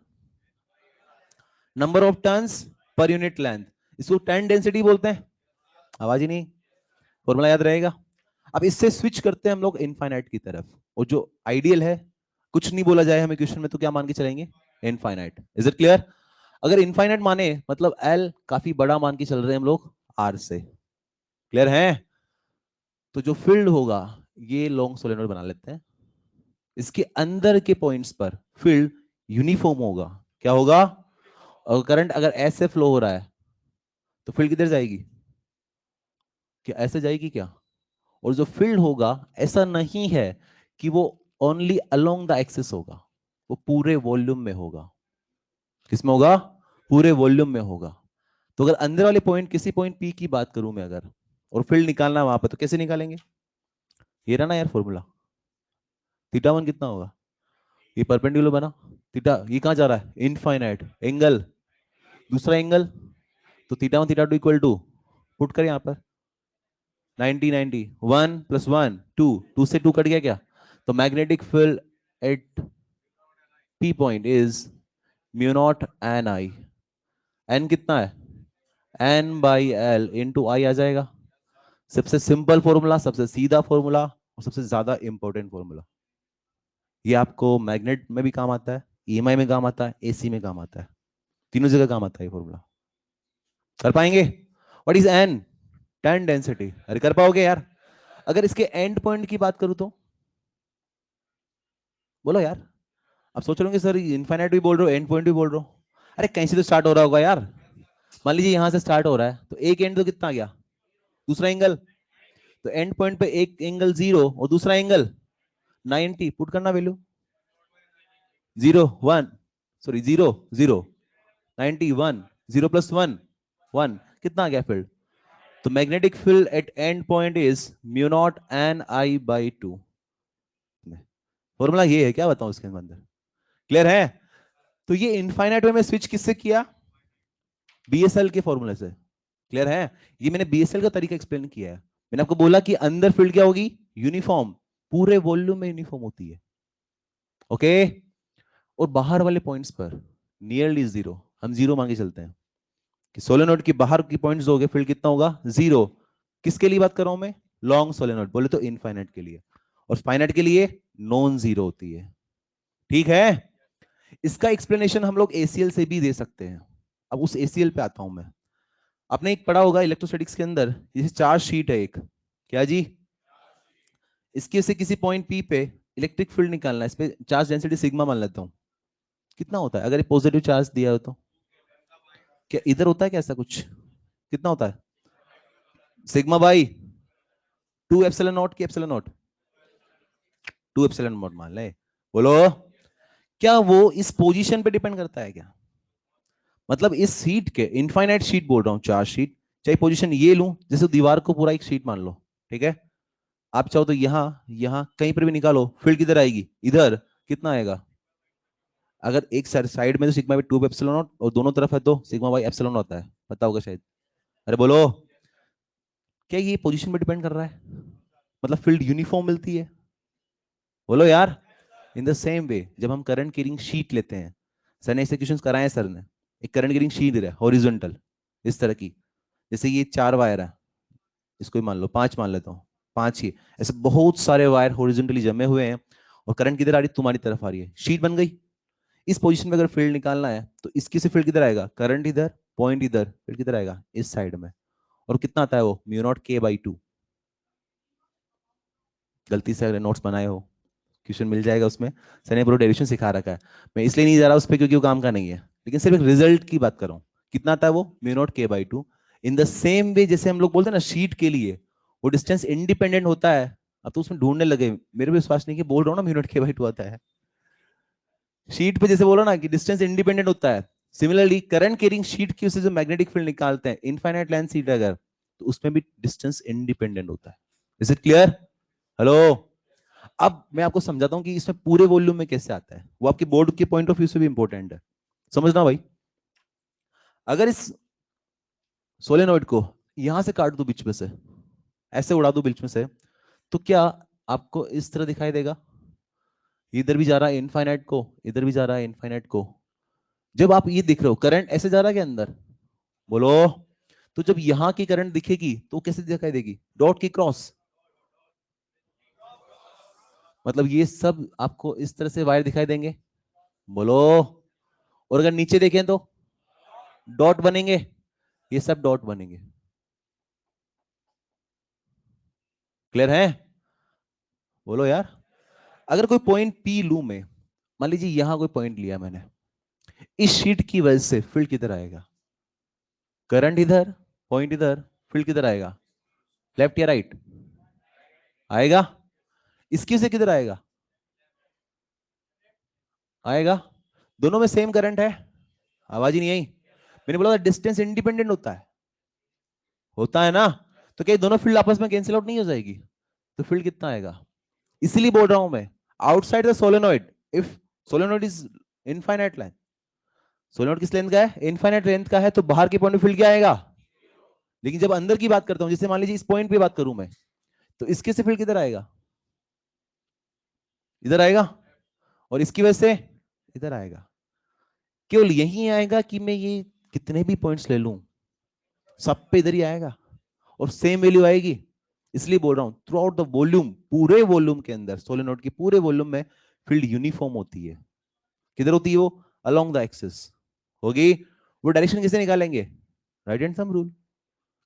Number of turns per unit length. इसको टर्न डेंसिटी बोलते हैं। आवाज ही नहीं। फॉर्मूला याद रहेगा? अब इससे स्विच करते हैं हम लोग इनफाइनाइट की तरफ, और जो आइडियल है, कुछ नहीं बोला जाए हमें क्वेश्चन में तो क्या मान के चलेंगे? इनफाइनाइट। Is it clear? अगर इनफाइनाइट माने मतलब एल काफी बड़ा मान के चल रहे हैं हम लोग आर से। क्लियर है? तो जो फील्ड होगा, ये लॉन्ग सोलेनोइड बना लेते हैं, इसके अंदर के पॉइंट्स पर फील्ड यूनिफॉर्म होगा। क्या होगा? और करंट अगर ऐसे फ्लो हो रहा है तो फील्ड किधर जाएगी? क्या ऐसे जाएगी क्या? और जो फील्ड होगा, ऐसा नहीं है कि वो ओनली अलोंग द एक्सिस होगा, वो पूरे वॉल्यूम में होगा। किसमें होगा? पूरे वॉल्यूम में होगा। तो अगर अंदर वाले पॉइंट, किसी पॉइंट पी की बात करूं मैं अगर, और फील्ड निकालना है वहां पर, तो कैसे निकालेंगे? ये रहा ना यार फॉर्मूला। थीटा वन कितना होगा? ये परपेंडिकुलर बना, थीटा ये कहां जा रहा है? इनफाइनाइट एंगल, दूसरा एंगल, तो theta one theta two equal to, put करें यहां पर 90 90, 1 प्लस 1 2, 2 से 2 कट गया क्या? तो magnetic field at P point is mu naught N I. N कितना है? N by L into I आ जाएगा। सबसे सिंपल फॉर्मूला, सबसे सीधा फॉर्मूला, और सबसे ज्यादा इंपॉर्टेंट फॉर्मूला। ये आपको मैग्नेट में भी काम आता है, ईएमआई में काम आता है, एसी में काम आता है, तीनों जगह काम आता है ये फॉर्मूला। कर पाएंगे? What is an? Turn density. अरे कर पाओगे यार? अगर इसके एंड पॉइंट की बात करूं तो बोलो यार। अब सोच रहे होंगे सर इनफाइनाइट भी बोल रहे हो, एंड पॉइंट भी बोल रहे हो। अरे कहीं से तो स्टार्ट हो रहा होगा यार। मान लीजिए यहां से स्टार्ट हो रहा है, तो एक एंड तो कितना आ गया? दूसरा एंगल। तो एंड पॉइंट पे एक एंगल 0 और दूसरा एंगल 90, पुट करना वैल्यू 0 1, सॉरी 0 0 91, 0 + 1 1, कितना आ गया फील्ड? तो magnetic field eight and point is mu naught N I by 2। Formula ये है, क्या बताऊं इसके अंदर, क्लियर है? तो ये इनफाइनाइट वे में स्विच किससे किया? बीएसएल के फॉर्मूले से, क्लियर है? ये मैंने बीएसएल का तरीका एक्सप्लेन किया है। मैंने आपको बोला कि अंदर फील्ड क्या होगी? यूनिफॉर्म, पूरे वॉल्यूम में यूनिफॉर्म होती है, ओके। और बाहर वाले पॉइंट्स पर नियरली जीरो, हम जीरो मान के चलते हैं कि सोलेनोइड की बाहर की पॉइंट्स हो गए, फील्ड कितना होगा? जीरो। किसके लिए बात कर रहा हूं मैं? लॉन्ग सोलेनोइड, बोले तो इनफाइनाइट के लिए, और फाइनाइट के लिए नॉन जीरो होती है, ठीक है? इसका एक्सप्लेनेशन हम लोग एसीएल से भी दे सकते हैं। अब उस एसीएल पे आता हूं मैं। आपने एक पढ़ा होगा इलेक्ट्रोस्टैटिक्स के अंदर, जैसे चार्ज शीट है एक, क्या जी? इसके से किसी पॉइंट पी पे इलेक्ट्रिक फील्ड निकालना है, इस पे चार्ज डेंसिटी सिग्मा मान लेता हूं, कितना होता है अगर ये पॉजिटिव चार्ज दिया हो तो? क्या इधर होता है क्या ऐसा कुछ? कितना होता है? सिग्मा बाई 2 एप्सिलॉन नॉट की एप्सिलॉन नॉट, 2 एप्सिलॉन नॉट मान ले। बोलो, क्या वो इस पोजीशन पे डिपेंड करता है क्या? मतलब इस शीट के, इनफाइनाइट शीट बोल रहा हूं, चार्ज शीट, चाहे पोजीशन ये लूं, जैसे दीवार को पूरा एक शीट मान लो, ठीक है? आप चाहो तो यहां यहां कहीं पर भी निकालो, फील्ड किधर आएगी? इधर, कितना आएगा? अगर एक साइड में तो सिग्मा बाई 2 एप्सिलॉन नॉट, और दोनों तरफ है तो सिग्मा बाई एप्सिलॉन होता है, पता होगा शायद। अरे बोलो, क्या ये पोजीशन पे डिपेंड कर रहा है? मतलब फील्ड यूनिफॉर्म मिलती है? बोलो यार। इन द सेम वे जब हम करंट कैरिंग शीट लेते हैं, सर ने एक्सक्यूशन कराए सर ने, एक करंट कैरिंग शीट है हॉरिजॉन्टल, इस तरह की, जैसे ये 4 वायर है, इसको ही मान लो 5 मान लेता हूँ, 5 ही, ऐसे बहुत सारे वायर हॉरिजॉन्टली जमे हुए हैं, और करंट किधर आ रही है? तुम्हारी तरफ आ रही है, शीट बन गई। इस पोजीशन में अगर फील्ड निकालना है तो इसकी से फील्ड किधर आएगा? करंट इधर, पॉइंट इधर, फील्ड किधर आएगा? इस साइड में। और कितना आता है वो? म्यू नॉट के बाई 2। गलती से अगर नोट्स बनाए हो, क्वेश्चन मिल जाएगा उसमें, सर ने पूरा डेरिवेशन सिखा रखा है, मैं इसलिए नहीं जा रहा उस पर क्योंकि वो काम का नहीं है, लेकिन सिर्फ एक रिजल्ट की बात कर रहा हूँ। कितना आता है वो? म्यू नॉट के by 2। In the same way जैसे हम लोग बोलते हैं ना शीट के लिए वो डिस्टेंस इंडिपेंडेंट होता है, अब तो उसमें ढूंढने लगे, मेरे भी विश्वास नहीं कि बोल रहा हूँ ना म्यू नॉट के बाई 2 आता है। शीट पे जैसे बोला ना कि डिस्टेंस इंडिपेंडेंट होता है, सिमिलरली करंट कैरिंग शीट की उससे जो मैग्नेटिक फील्ड निकालते हैं, इनफाइनाइट लेंथ शीट अगर, तो उसमें भी डिस्टेंस इंडिपेंडेंट होता है। Is it clear? हेलो। अब मैं आपको समझाता हूं कि इसमें पूरे वॉल्यूम में कैसे आता है, वो आपके बोर्ड के पॉइंट ऑफ व्यू से भी इंपॉर्टेंट है, समझना भाई। अगर इस सोलेनोइड को यहां से काट दो बीच में से, ऐसे उड़ा दो बीच में से, तो क्या आपको इस तरह दिखाई देगा? इधर भी जा रहा है इनफाइनाइट को, इधर भी जा रहा है इनफाइनाइट को। जब आप ये दिख रहे हो करंट ऐसे जा रहा है के अंदर, बोलो, तो जब यहां की करंट दिखेगी तो कैसे दिखाई देगी? डॉट की क्रॉस, मतलब ये सब आपको इस तरह से वायर दिखाई देंगे, बोलो। और अगर नीचे देखें तो डॉट बनेंगे, ये सब डॉट बनेंगे, क्लियर है? बोलो यार। अगर कोई पॉइंट पी लू में, मान लीजिए यहां कोई पॉइंट लिया मैंने, इस शीट की वजह से फील्ड किधर आएगा? करंट इधर, पॉइंट इधर, फील्ड किधर आएगा? लेफ्ट या राइट आएगा? इसकी से किधर आएगा? आएगा, दोनों में सेम करंट है। आवाज ही नहीं आई, मैंने बोला डिस्टेंस इंडिपेंडेंट होता है, होता है ना? तो क्या दोनों फील्ड आपस में कैंसिल आउट नहीं हो जाएगी? तो फील्ड कितना आएगा? इसीलिए बोल रहा हूं मैं, outside the solenoid, if solenoid is infinite length, solenoid किस लेंथ का है? इनफाइनाइट लेंथ का है, तो बाहर के पॉइंट में फील्ड क्या आएगा? लेकिन जब अंदर की बात करता हूं, जैसे मान लीजिए इस पॉइंट पे बात करूं मैं, तो इसके से फील्ड किधर आएगा? इधर आएगा, और इसकी वजह से इधर आएगा। केवल यही आएगा कि मैं ये कितने भी पॉइंट्स ले लूं, सब पे इधर ही आएगा और सेम वैल्यू आएगी। इसलिए बोल रहा हूं थ्रू आउट द वॉल्यूम, पूरे वॉल्यूम के अंदर सोलेनोइड की पूरे वॉल्यूम में फील्ड यूनिफॉर्म होती है। किधर होती है वो? अलोंग द एक्सिस होगी। वो डायरेक्शन कैसे निकालेंगे? Right hand thumb rule.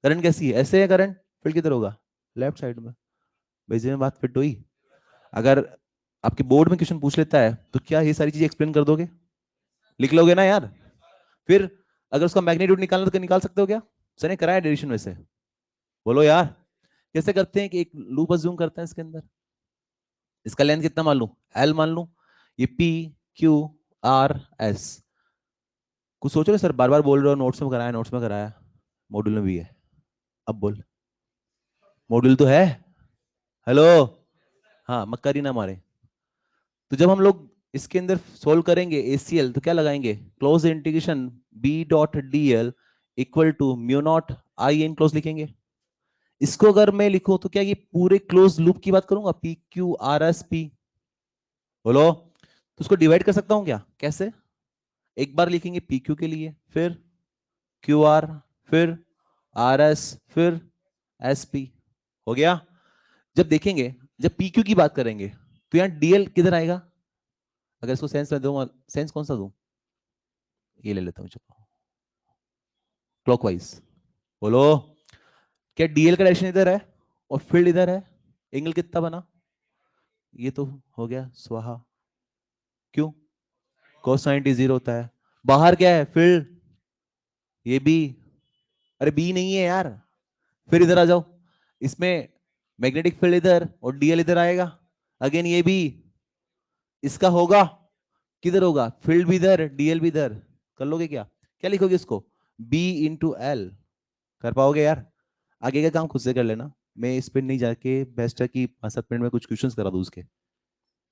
Current कैसी है? ऐसे है करंट, फील्ड किधर होगा? लेफ्ट साइड में। भेजे में बात फिट हुई? अगर आपके बोर्ड में क्वेश्चन पूछ लेता है तो क्या ये सारी चीजें एक्सप्लेन कर दोगे? लिख लोगे ना यार? फिर अगर उसका मैग्नीट्यूड निकालना तो निकाल सकते हो क्या? सर ने कराया डेरिवेशन में से, बोलो यार। कैसे करते हैं कि एक लूप अज्यूम करते हैं इसके अंदर, इसका लेंथ कितना मान लूं, एल मान लूं, ये पी क्यू आर एस। कुछ सोचो ना सर, बार बार बोल रहे हो नोट्स में कराया, नोट्स में कराया, मॉड्यूल में भी है, अब बोल, मॉड्यूल तो है, हेलो, हाँ मक्कारी ना मारे। तो जब हम लोग इसके अंदर सोल्व करेंगे एसीएल तो क्या लगाएंगे, close integration B dot D l equal to mu naught I enclosed लिखेंगे। इसको अगर मैं लिखूं तो क्या ये पूरे क्लोज लूप की बात करूंगा, P Q R S P, बोलो, तो उसको डिवाइड कर सकता हूं क्या, कैसे, एक बार लिखेंगे पी क्यू के लिए, फिर क्यू आर, फिर आर एस, फिर एस पी, हो गया। जब देखेंगे, जब पी क्यू की बात करेंगे तो यहां डीएल किधर आएगा, अगर इसको सेंस में दूंगा, सेंस कौन सा दूं, ये ले लेता हूं, चलो क्लॉकवाइज, बोलो, क्या डीएल का डायरेक्शन इधर है और फील्ड इधर है, एंगल कितना बना, ये तो हो गया स्वाहा, क्यों, कोसाइन टी जीरो होता है, बाहर क्या है फील्ड, ये बी, अरे बी नहीं है यार, फिर इधर आ जाओ, इसमें मैग्नेटिक फील्ड इधर और डीएल इधर आएगा, अगेन ये भी, इसका होगा, किधर होगा, फील्ड भी इधर डीएल भी इधर, कर लोगे क्या, क्या लिखोगे इसको, बी इंटू एल, कर पाओगे यार, आगे का काम खुद से कर लेना, मैं इस पे नहीं जाके, बेस्ट है कि 5-7 मिनट में कुछ क्वेश्चंस करा दूं उसके,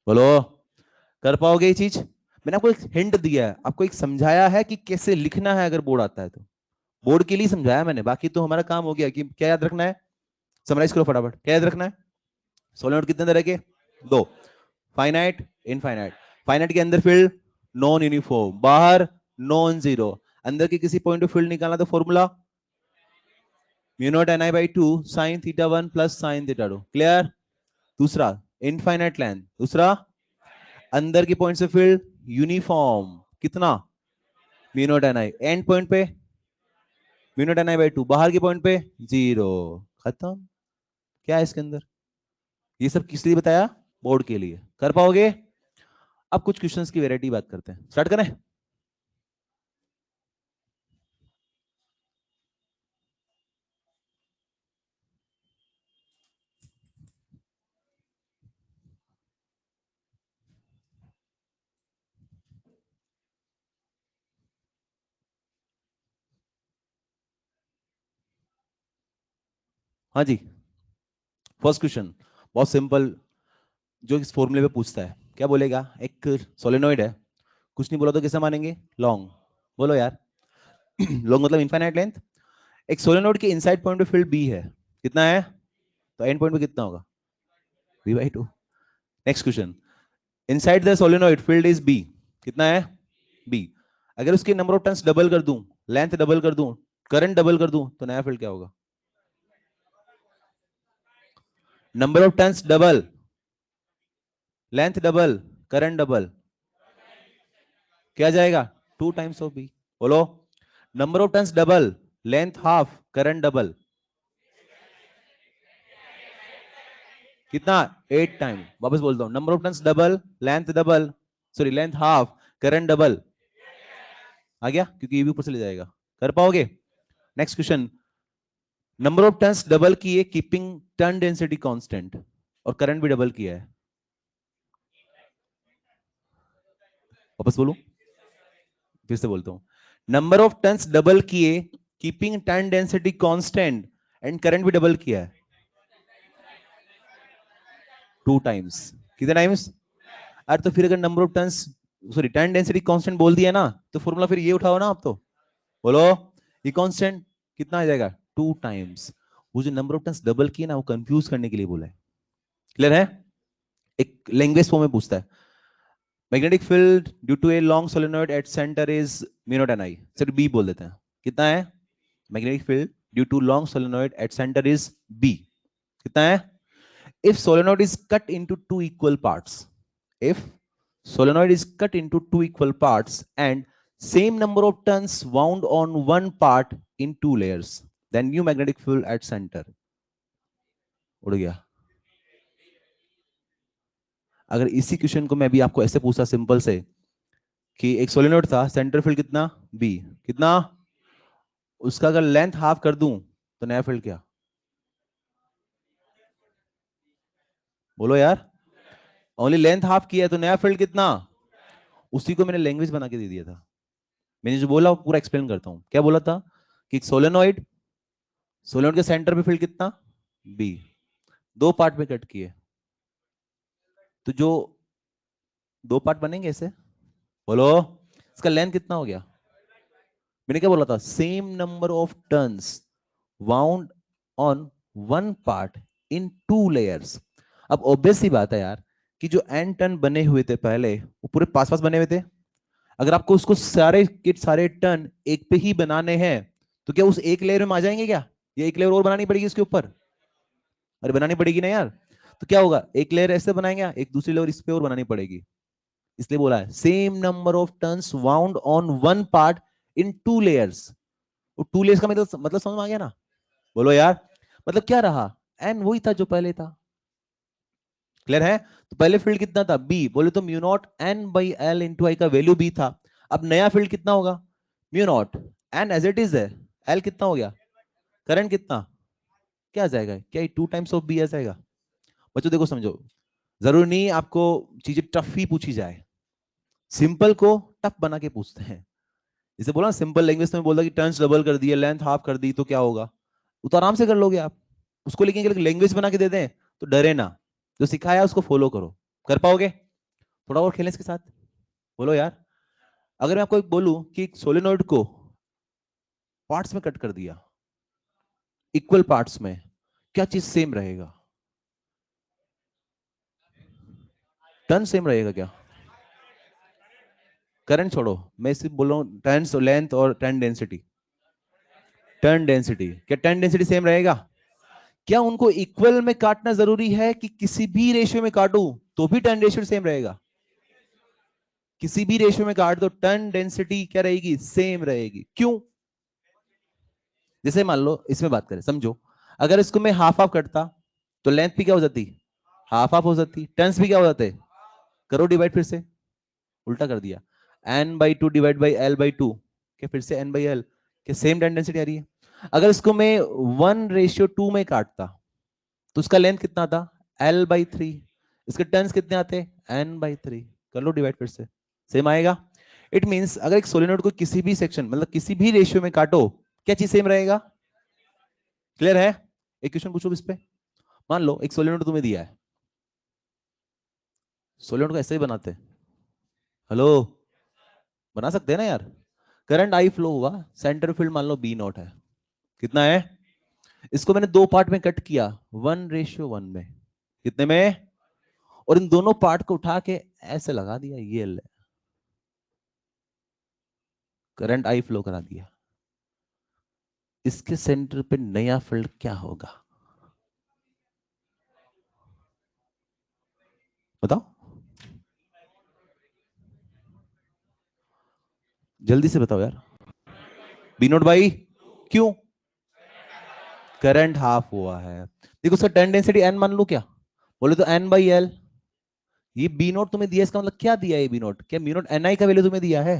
बोलो, कर पाओगे ये चीज, मैंने आपको एक हिंट दिया है, आपको एक समझाया है कि कैसे लिखना है अगर बोर्ड आता है तो, बोर्ड के लिए समझाया मैंने, बाकी तो हमारा काम हो गया कि क्या याद रखना है, समराइज करो फटाफट, क्या याद रखना है, सोलेनोइड कितने तरह के, दो, फाइनाइट इनफाइनाइट, फाइनाइट के अंदर फील्ड नॉन यूनिफॉर्म, बाहर नॉन जीरो, अंदर के किसी पॉइंट पे फील्ड निकालना तो formula mu naught N I by two sine theta one plus sine theta two, clear. दूसरा इनफाइनाइट लेंथ, दूसरा अंदर के पॉइंट से फील्ड यूनिफॉर्म, कितना mu naught N I, and point पे mu naught N I by two, बाहर के point पे जीरो, खत्म, क्या है इसके अंदर, ये सब किस लिए बताया, बोर्ड के लिए, कर पाओगे। अब कुछ क्वेश्चंस की वैरायटी बात करते हैं, स्टार्ट करें। हाँ जी, फर्स्ट क्वेश्चन बहुत सिंपल, जो इस फॉर्मूले पे पूछता है, क्या बोलेगा, एक सोलेनोइड है, कुछ नहीं बोला तो कैसे मानेंगे, लॉन्ग, बोलो यार, लॉन्ग मतलब इनफाइनाइट लेंथ, एक सोलेनोइड के इनसाइड पॉइंट पे फील्ड बी है, कितना है, तो एंड पॉइंट पे कितना होगा, B by two. Next question, inside the solenoid field is B, कितना है, बी, अगर उसके नंबर ऑफ टर्न्स डबल कर दूं, लेंथ डबल कर दूं, करंट डबल कर दूं, तो नया फील्ड क्या होगा, number of turns double, length double, current double, क्या जाएगा, 2 टाइम्स ऑफ बी, बोलो, number of turns double, length half, current double, कितना, 8 टाइम, वापस बोलता हूं, number of turns double, length double, sorry length half, current double, आ गया, क्योंकि ये भी ऊपर से ले जाएगा, कर पाओगे। Next question, number of turns double किए कीपिंग टर्न डेंसिटी कांस्टेंट, और करंट भी डबल किया है, वापस बोलूं, फिर से बोलता हूं, नंबर ऑफ टर्न्स डबल किए keeping turn density constant and current भी डबल किया है, 2 टाइम्स, कितने टाइम्स, अरे तो फिर अगर number of turns, sorry turn density constant बोल दिया ना, तो फॉर्मूला फिर ये उठाओ ना आप तो, बोलो, ये कांस्टेंट कितना आ जाएगा, 2 टाइम्स, वो जो नंबर ऑफ टर्न्स डबल किए ना वो कंफ्यूज करने के लिए बोला है, क्लियर है, एक लैंग्वेज फॉर्म में पूछता है, magnetic field due to a long solenoid at centre is mu naught N I, सिर्फ बी बोल देते हैं, कितना है, magnetic field due to long solenoid at centre is B, कितना है, if solenoid is cut into two equal parts, if solenoid is cut into two equal parts and same number of turns wound on one part in 2 layers, then new magnetic field at center, उड़ गया। अगर इसी question को मैं भी आपको ऐसे पूछा सिंपल से, कि एक सोलेनोइड था, सेंटर फील्ड कितना, बी, कितना, उसका अगर लेंथ हाफ कर दूं तो नया फील्ड क्या, बोलो यार, ओनली लेंथ हाफ किया है तो नया फील्ड कितना, उसी को मैंने लैंग्वेज बना के दे दिया था। मैंने जो बोला वो पूरा एक्सप्लेन करता हूं। क्या बोला था कि सोलेनोइड, सोलेनोइड के सेंटर पे फील्ड कितना, बी, दो पार्ट में कट किए, तो जो दो पार्ट बनेंगे ऐसे, बोलो इसका लेंथ कितना हो गया। मैंने क्या बोला था, same number of turns wound on one part in two layers. अब ऑब्वियस सी बात है यार कि जो एन टर्न बने हुए थे पहले वो पूरे पास पास बने हुए थे। अगर आपको उसको सारे किट सारे टर्न एक पे ही बनाने हैं तो क्या उस एक लेयर में आ जाएंगे क्या, ये एक लेयर और बनानी पड़ेगी उसके ऊपर, अरे बनानी पड़ेगी ना यार। तो क्या होगा, एक लेयर ऐसे बनाएंगे, एक दूसरी लेयर इस पे और बनानी पड़ेगी। इसलिए बोला है same number of turns wound on one part in two layers. वो टू लेयर्स का मतलब समझ में आ गया ना। बोलो यार, मतलब क्या रहा, एन वही था जो पहले था। क्लियर है। तो पहले फील्ड कितना था, बी, बोले तो mu naught N by L into I का वैल्यू बी था। अब नया फील्ड कितना होगा, mu naught N as it is है, एल कितना हो गया, करंट कितना, क्या आ जाएगा, क्या टू टाइम्स ऑफ बी आ जाएगा। बच्चों देखो समझो, जरूरी नहीं आपको चीजें टफ ही पूछी जाए, सिंपल को टफ बना के पूछते हैं। जैसे बोला सिंपल लैंग्वेज में बोला कि टर्न्स डबल कर दिए, लेंथ हाफ कर दी, तो क्या होगा, वो तो आराम से कर लोगे आप। उसको लेकिन लैंग्वेज बना के दे दें तो डरे ना, जो सिखाया उसको फॉलो करो, कर पाओगे। थोड़ा और खेलें इसके साथ। बोलो यार, अगर मैं आपको एक बोलूं कि सोलेनोइड को पार्ट्स में कट कर दिया, इक्वल पार्ट्स में, क्या चीज सेम रहेगा, टर्न सेम रहेगा क्या, करंट छोड़ो, मैं सिर्फ बोल रहा हूं टर्न्स लेंथ और टर्न डेंसिटी। टर्न डेंसिटी, क्या टर्न डेंसिटी सेम रहेगा, क्या उनको इक्वल में काटना जरूरी है कि किसी भी रेशियो में काटूं तो भी टर्न रेशियो सेम रहेगा, किसी भी रेशियो में काट दो टर्न डेंसिटी क्या रहेगी, सेम रहेगी। क्यों, जैसे मान लो इसमें बात करें, समझो अगर इसको मैं हाफ हाफ करता तो लेंथ भी क्या हो जाती, हाफ हाफ हो जाती, टर्न्स भी क्या हो जाते, करो डिवाइड फिर से, उल्टा कर दिया, n by two divide by l by two, क्या फिर से एन बाई एल, क्या सेम टर्न डेंसिटी आ रही है। अगर इसको मैं 1:2 में काटता तो उसका लेंथ कितना था, एल बाई थ्री, इसके टर्न्स कितने आते, एन बाई थ्री, कर लो डिवाइड फिर से, सेम आएगा। इट मींस अगर एक सोलेनोइड को किसी भी सेक्शन मतलब किसी भी रेशियो में काटो, क्या चीज सेम रहेगा। क्लियर है। एक क्वेश्चन पूछो इस पे, मान लो एक सोलेनोइड तुम्हें दिया है, सोलेनोइड को ऐसे ही बनाते हैं, हेलो, बना सकते हैं ना यार। करंट आई फ्लो हुआ, सेंटर फील्ड मान लो बी नॉट है, कितना है, इसको मैंने दो पार्ट में कट किया, 1:1 में, कितने में, और इन दोनों पार्ट को उठा के ऐसे लगा दिया, ये ले करंट आई फ्लो करा दिया, इसके सेंटर पे नया फील्ड क्या होगा, बताओ, जल्दी से बताओ यार, बी नॉट बाई, क्यों, करंट हाफ हुआ है। देखो उसका टर्न डेंसिटी एन मान लो क्या, बोले तो एन बाई एल, ये बी नोट तुम्हें दिया, इसका मतलब क्या दिया है बी नोट, क्या बी नोट एन आई का वैल्यू तुम्हें दिया है।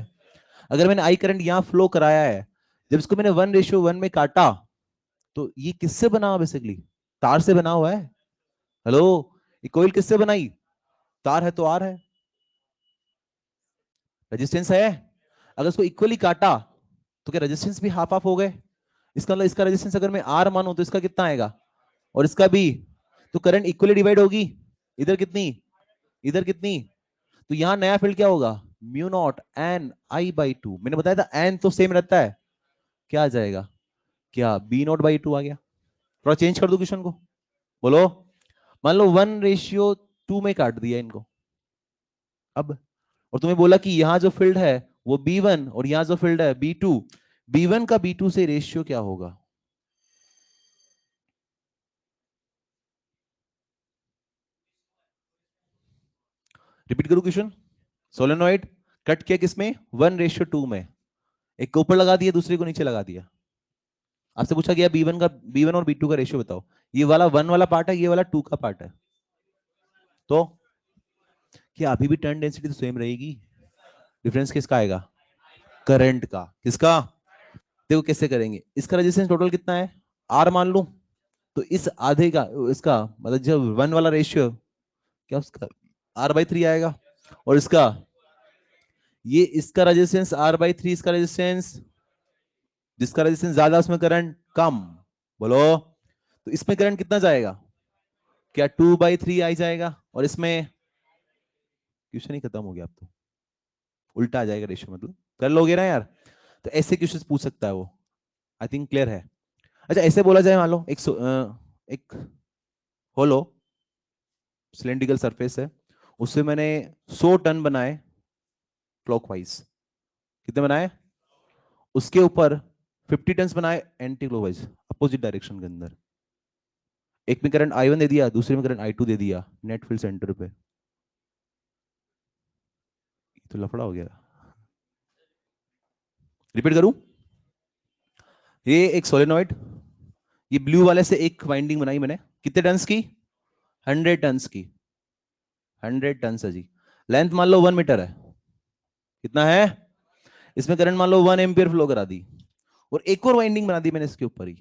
अगर मैंने आई करंट यहां फ्लो कराया है, जब इसको मैंने 1:1 में काटा तो ये किससे बना हुआ, बेसिकली तार से बना हुआ है। हेलो, ये कोयल किससे बनाई, तार है तो आर है, रेजिस्टेंस है। अगर इसको इक्वली काटा तो क्या रेजिस्टेंस भी हाफ हाफ हो गए, इसका मतलब इसका रेजिस्टेंस अगर मैं आर मानूं तो इसका कितना आएगा, और इसका भी, तो करंट इक्वली डिवाइड होगी, इधर कितनी, इधर कितनी, तो यहां नया फील्ड क्या होगा, mu naught N I by to, मैंने बताया था एन तो सेम रहता है, क्या आ जाएगा, क्या बी नॉट बाई टू आ गया। थोड़ा चेंज कर दो क्वेश्चन को, बोलो, मान लो 1:2 में काट दिया इनको, अब, और तुम्हें बोला कि यहां जो फील्ड है वो B1 और यहां जो फील्ड है B2, B1 का B2 से रेशियो क्या होगा। रिपीट करूं क्वेश्चन, सोलेनोइड कट किया किसमें, 1:2 में, एक को ऊपर लगा दिया दूसरे को नीचे लगा दिया, आपसे पूछा गया B1 और B2 का रेशियो बताओ, ये वाला 1 वाला पार्ट है, ये वाला 2 का पार्ट है, तो क्या अभी भी टर्न डेंसिटी तो सेम रहेगी, डिफरेंस किसका आएगा, करंट का, किसका, देखो कैसे करेंगे, इसका रेजिस्टेंस टोटल कितना है, आर मान लूं, तो इस आधे का, इसका मतलब जब 1 वाला रेशियो क्या उसका R/3 आएगा, और इसका ये इसका रेजिस्टेंस R/3, इसका रेजिस्टेंस, जिसका रेजिस्टेंस ज्यादा उसमें करंट कम। बोलो, तो इसमें करंट कितना जाएगा, क्या 2/3 आई जाएगा, और इसमें क्वेश्चन ही खत्म हो गया, अब तो उल्टा आ जाएगा रेशियो, मतलब कर लोगे ना यार। तो ऐसे क्वेश्चन पूछ सकता है वो। आई थिंक क्लियर है। अच्छा ऐसे बोला जाए, मान लो एक होलो सिलेंड्रिकल सरफेस है, उससे मैंने 100 टन बनाए क्लॉकवाइज, कितने बनाए, उसके ऊपर 50 टन बनाए एंटी क्लॉकवाइज, अपोजिट डायरेक्शन के अंदर। एक में करंट I1 दे दिया, दूसरे में करंट I2 दे दिया, नेट फील्ड सेंटर पे, तो लफड़ा हो गया। रिपीट करूं, ये एक सोलेनॉइड, ये ब्लू वाले से एक वाइंडिंग बनाई मैंने, कितने टन्स की, 100 टन्स की, 100 टन्स है जी। लेंथ मान लो 1 मीटर है, कितना है, इसमें करंट मान लो 1 एम्पियर फ्लो करा दी, और एक और वाइंडिंग बना दी मैंने इसके ऊपर ही,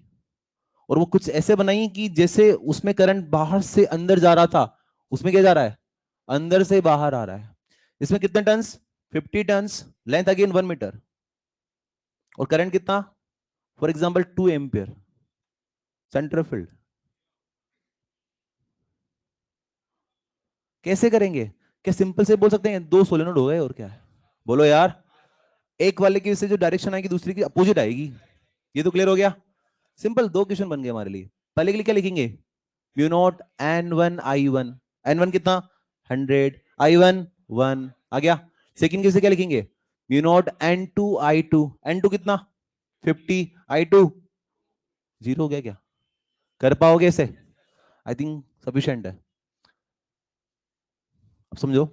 और वो कुछ ऐसे बनाई कि जैसे उसमें करंट बाहर से अंदर जा रहा था, उसमें क्या जा रहा है, अंदर से बाहर आ रहा है। इसमें कितने turns, 50 turns, length again 1 metre, और करंट कितना, for example 2 ampere, centre field. कैसे करेंगे, क्या सिंपल से बोल सकते हैं 2 सोलेनोइड हो गए, और क्या है, बोलो यार, एक वाले की से जो डायरेक्शन आएगी दूसरी की अपोजिट आएगी, ये तो क्लियर हो गया। सिंपल 2 क्वेश्चन बन गए हमारे लिए। पहले के लिए क्या लिखेंगे, mu naught N1 I1, N1 कितना 100, I1 1 आ गया। सेकंड केस से क्या लिखेंगे, mu naught N2 I2, N2 कितना 50, I2 0 हो गया क्या, कर पाओगे इसे, आई थिंक सफिशिएंट है। अब समझो,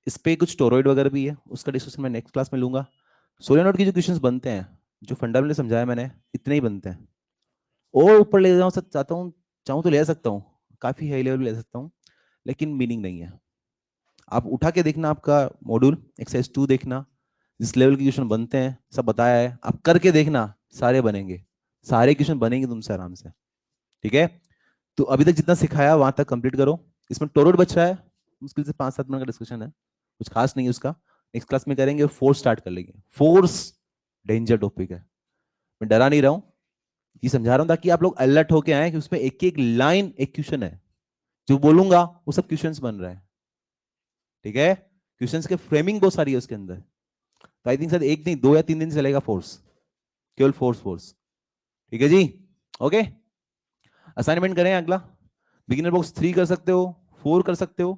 इस पे कुछ टोरॉइड वगैरह भी है, उसका डिस्कशन मैं नेक्स्ट क्लास में लूंगा। सोलेनोइड की जो क्वेश्चंस बनते हैं, जो फंडामेंटल समझाया मैंने, इतने ही बनते हैं, और ऊपर ले जाऊँ सब चाहता हूँ, चाहूँ तो ले सकता हूँ, काफी हाई लेवल ले सकता हूँ, लेकिन मीनिंग नहीं है। आप उठा के देखना आपका मॉड्यूल एक्सरसाइज 2 देखना, जिस लेवल के क्वेश्चन बनते हैं सब बताया है, आप करके देखना, सारे बनेंगे, सारे क्वेश्चन बनेंगे तुमसे आराम से, ठीक है। तो अभी तक जितना सिखाया वहां तक कंप्लीट करो। इसमें टोरोड बच रहा है, मुश्किल से 5-7 मिनट का डिस्कशन है, कुछ खास नहीं है उसका, नेक्स्ट क्लास में करेंगे, फोर्स स्टार्ट कर लेंगे। फोर्स डेंजर टॉपिक है, मैं डरा नहीं रहा हूँ, ये समझा रहा हूँ ताकि आप लोग अलर्ट होके आए कि उसमें एक एक लाइन एक क्वेश्चन है, जो बोलूंगा वो सब क्वेश्चंस बन रहे हैं, ठीक है। क्वेश्चंस के फ्रेमिंग बहुत सारी है उसके अंदर, तो आई थिंक सर एक नहीं 2 या 3 दिन चलेगा फोर्स, केवल फोर्स फोर्स, ठीक है जी। ओके, असाइनमेंट करें अगला, बिगिनर बॉक्स 3 कर सकते हो, 4 कर सकते हो,